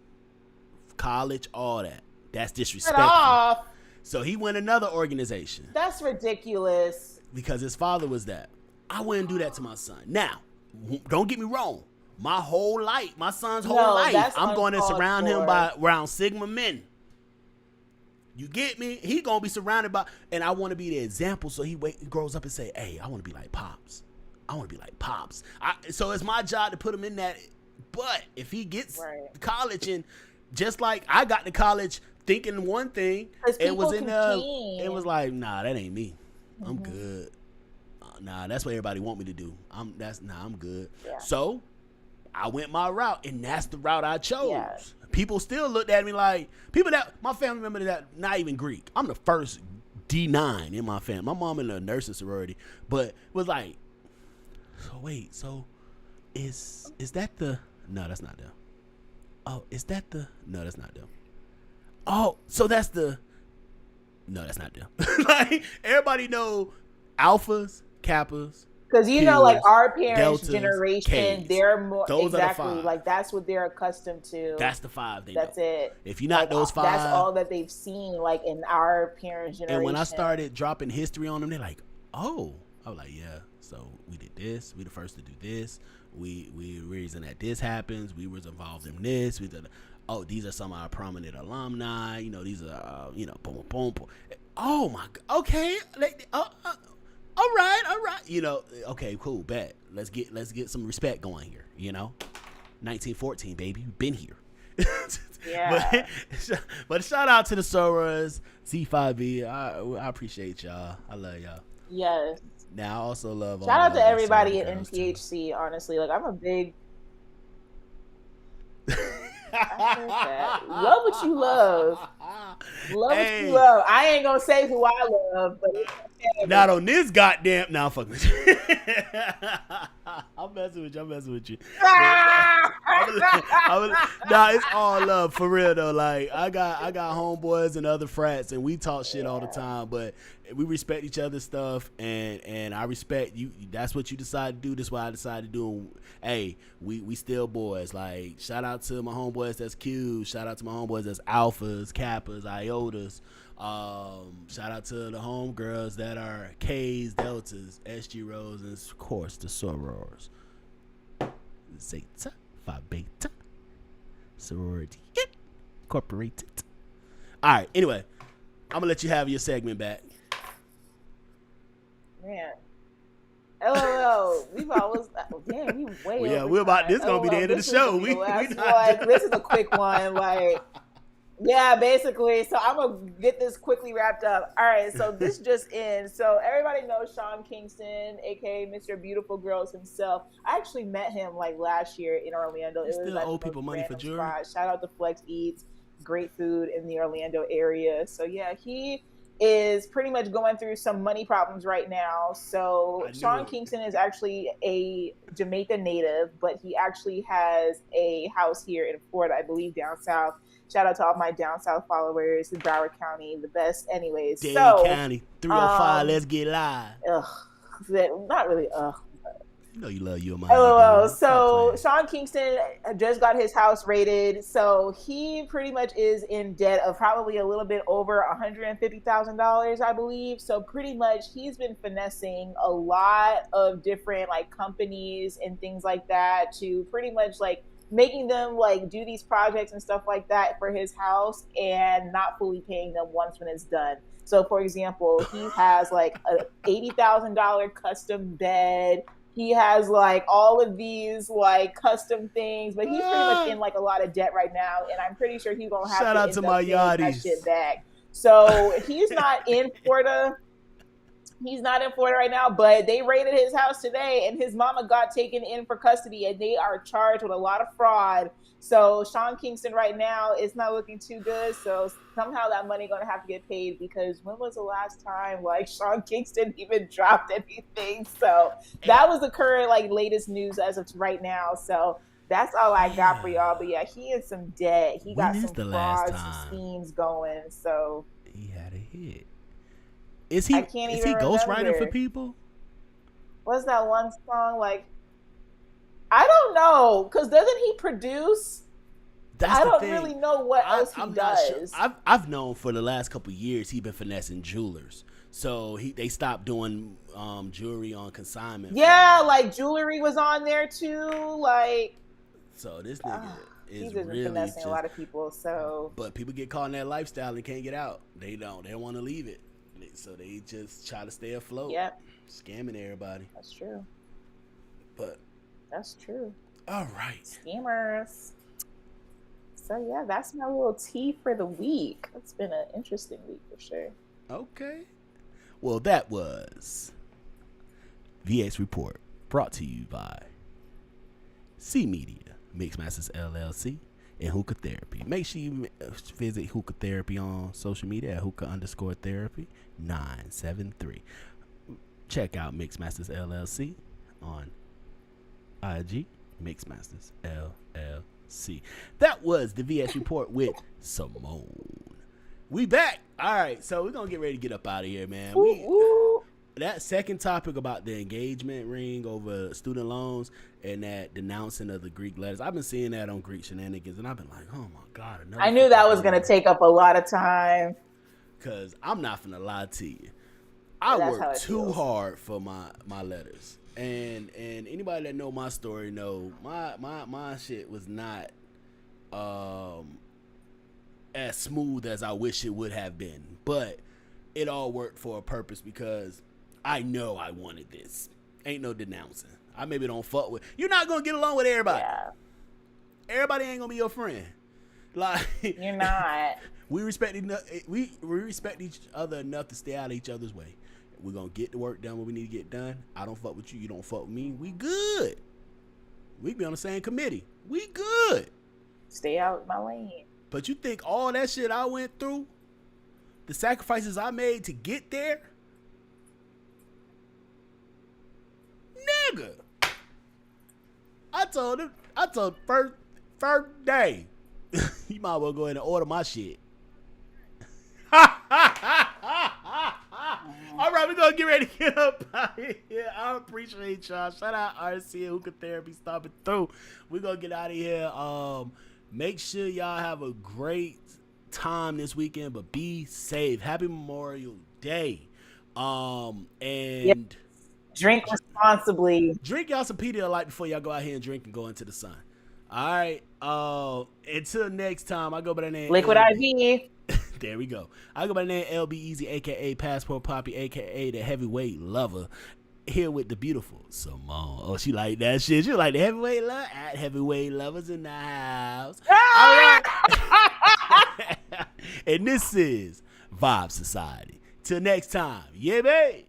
college, all that. That's disrespectful. Cut off. So he went another organization. That's ridiculous. Because his father was that. I wouldn't do that to my son. Now, don't get me wrong. My whole life, my son's whole life, I'm going to surround him by around Sigma men. You get me? He going to be surrounded by, and I want to be the example so he grows up and say, hey, I want to be like Pops. I want to be like Pops. So it's my job to put him in that. But if he gets to college and just like I got to college thinking one thing, it was it was like, nah, that ain't me. I'm good. Nah, that's what everybody want me to do. I'm good. Yeah. So I went my route, and that's the route I chose. Yeah. People still looked at me like, people that my family member that not even Greek. I'm the first D9 in my family. My mom in a nursing sorority, but was like, so wait, so is that the? No, that's not them. Oh, is that the? No, that's not them. Oh, so that's the? No, that's not them. Like, everybody know alphas, kappas, because you know, like our parents' deltas, generation, Ks. they're more those exactly are the 5. Like that's what they're accustomed to. That's the 5 they That's know. it. If you're not like, those 5, that's all that they've seen. Like in our parents' generation. And when I started dropping history on them, they're like, "Oh," I was like, "Yeah." So we did this. We the first to do this. We reason that this happens. We was involved in this. We did. Oh, these are some of our prominent alumni. You know, these are boom, boom, boom. Oh my God. Okay. All right. You know, okay, cool, bet. Let's get some respect going here. You know, 1914, baby, we've been here. Yeah. But shout out to the Soras, C5B. I appreciate y'all. I love y'all. Yes. Now I also love. Shout out to everybody at NPHC. Honestly, like I'm a big. Love what you love. What you love. I ain't gonna say who I love, but not on this goddamn. Nah, fuck with you. I'm messing with you. Nah, it's all love for real though. Like I got homeboys and other frats, and we talk shit all the time, but we respect each other's stuff, and I respect you. That's what you decide to do. That's what I decided to do. Hey, we still boys. Like, shout out to my homeboys that's Q's. Shout out to my homeboys that's alphas, kappas, iotas. Shout out to the homegirls that are K's, deltas, SG Rose, and of course the sorors. Zeta, Phi Beta, sorority incorporated. All right. Anyway, I'm gonna let you have your segment back. Man. LOL. We've always we way well, yeah, over we're about time. this gonna be the end of the show. This is a quick one. Like, yeah, basically. So I'm gonna get this quickly wrapped up. All right. So this just ends. So everybody knows Sean Kingston, aka Mr. Beautiful Girls himself. I actually met him like last year in Orlando. You still owe people money for jewelry. Shout out to Flex Eats. Great food in the Orlando area. So yeah, he is pretty much going through some money problems right now. So Sean Kingston is actually a Jamaica native, but he actually has a house here in Florida, I believe, down south. Shout out to all my down south followers in Broward County, the best anyways. Dade County, 305, let's get live. Not really, You know you love your mind. LOL. So Sean Kingston just got his house raided. So he pretty much is in debt of probably a little bit over $150,000, I believe. So pretty much he's been finessing a lot of different like companies and things like that to pretty much like making them like do these projects and stuff like that for his house and not fully paying them once when it's done. So for example, he has like a $80,000 custom bed. He has like all of these like custom things, but he's pretty much in like a lot of debt right now, and I'm pretty sure he's gonna have shout out to my that shit back. So he's not in Florida. He's not in Florida right now, but they raided his house today, and his mama got taken in for custody, and they are charged with a lot of fraud. So Sean Kingston right now is not looking too good. So somehow that money gonna have to get paid, because when was the last time like Sean Kingston even dropped anything? So that was the current like latest news as of right now. So that's all I got for y'all. But yeah, he in some debt. He got some frauds, some schemes going. So he had a hit. Is he ghostwriting for people? What's that one song like? I don't know, because doesn't he produce? I don't really know what else he does. Sure. I've known for the last couple of years he's been finessing jewelers. So they stopped doing jewelry on consignment. Yeah, like jewelry was on there too. Like, so this nigga is he's just really finessing a lot of people. So, but people get caught in that lifestyle and can't get out. They don't want to leave it. So they just try to stay afloat. Yep. Scamming everybody. That's true. But that's true. All right. Scammers. So yeah, that's my little tea for the week. It's been an interesting week for sure. Okay. Well, that was VX Report, brought to you by C Media, Mixmasters LLC, and Hookah Therapy. Make sure you visit Hookah Therapy on social media at hookah_therapy 973. Check out Mixmasters LLC on IG, Mixmasters LLC. That was the VX Report with Simone. We back. All right, so we're gonna get ready to get up out of here, man. That second topic about the engagement ring over student loans and that denouncing of the Greek letters, I've been seeing that on Greek Shenanigans, and I've been like, oh my God. I knew that was going to take up a lot of time. Because I'm not going to lie to you. I worked too hard for my letters. And anybody that know my story know my shit was not as smooth as I wish it would have been. But it all worked for a purpose, because I know I wanted this. Ain't no denouncing. I maybe don't fuck with. You're not gonna get along with everybody. Yeah. Everybody ain't gonna be your friend. Like, you're not. We respect each other enough to stay out of each other's way. We're gonna get the work done when we need to get done. I don't fuck with you. You don't fuck with me. We good. We be on the same committee. We good. Stay out my lane. But you think all that shit I went through, the sacrifices I made to get there, nigga. I told first day, you might well go ahead and order my shit. All right, we're going to get ready to get up out of here. I appreciate y'all. Shout out RC and Hookah Therapy stopping through. We're going to get out of here. Make sure y'all have a great time this weekend, but be safe. Happy Memorial Day. And drink responsibly. Drink y'all some Pedialyte before y'all go out here and drink and go into the sun. All right. Until next time, I go by the name Liquid IV. There we go. I go by the name LB Easy, aka Passport Poppy, aka the Heavyweight Lover. Here with the beautiful Simone. Oh, she like that shit. She like the Heavyweight Lover. At Heavyweight Lovers in the house. All right. And this is Vibe Society. Till next time. Yeah, babe.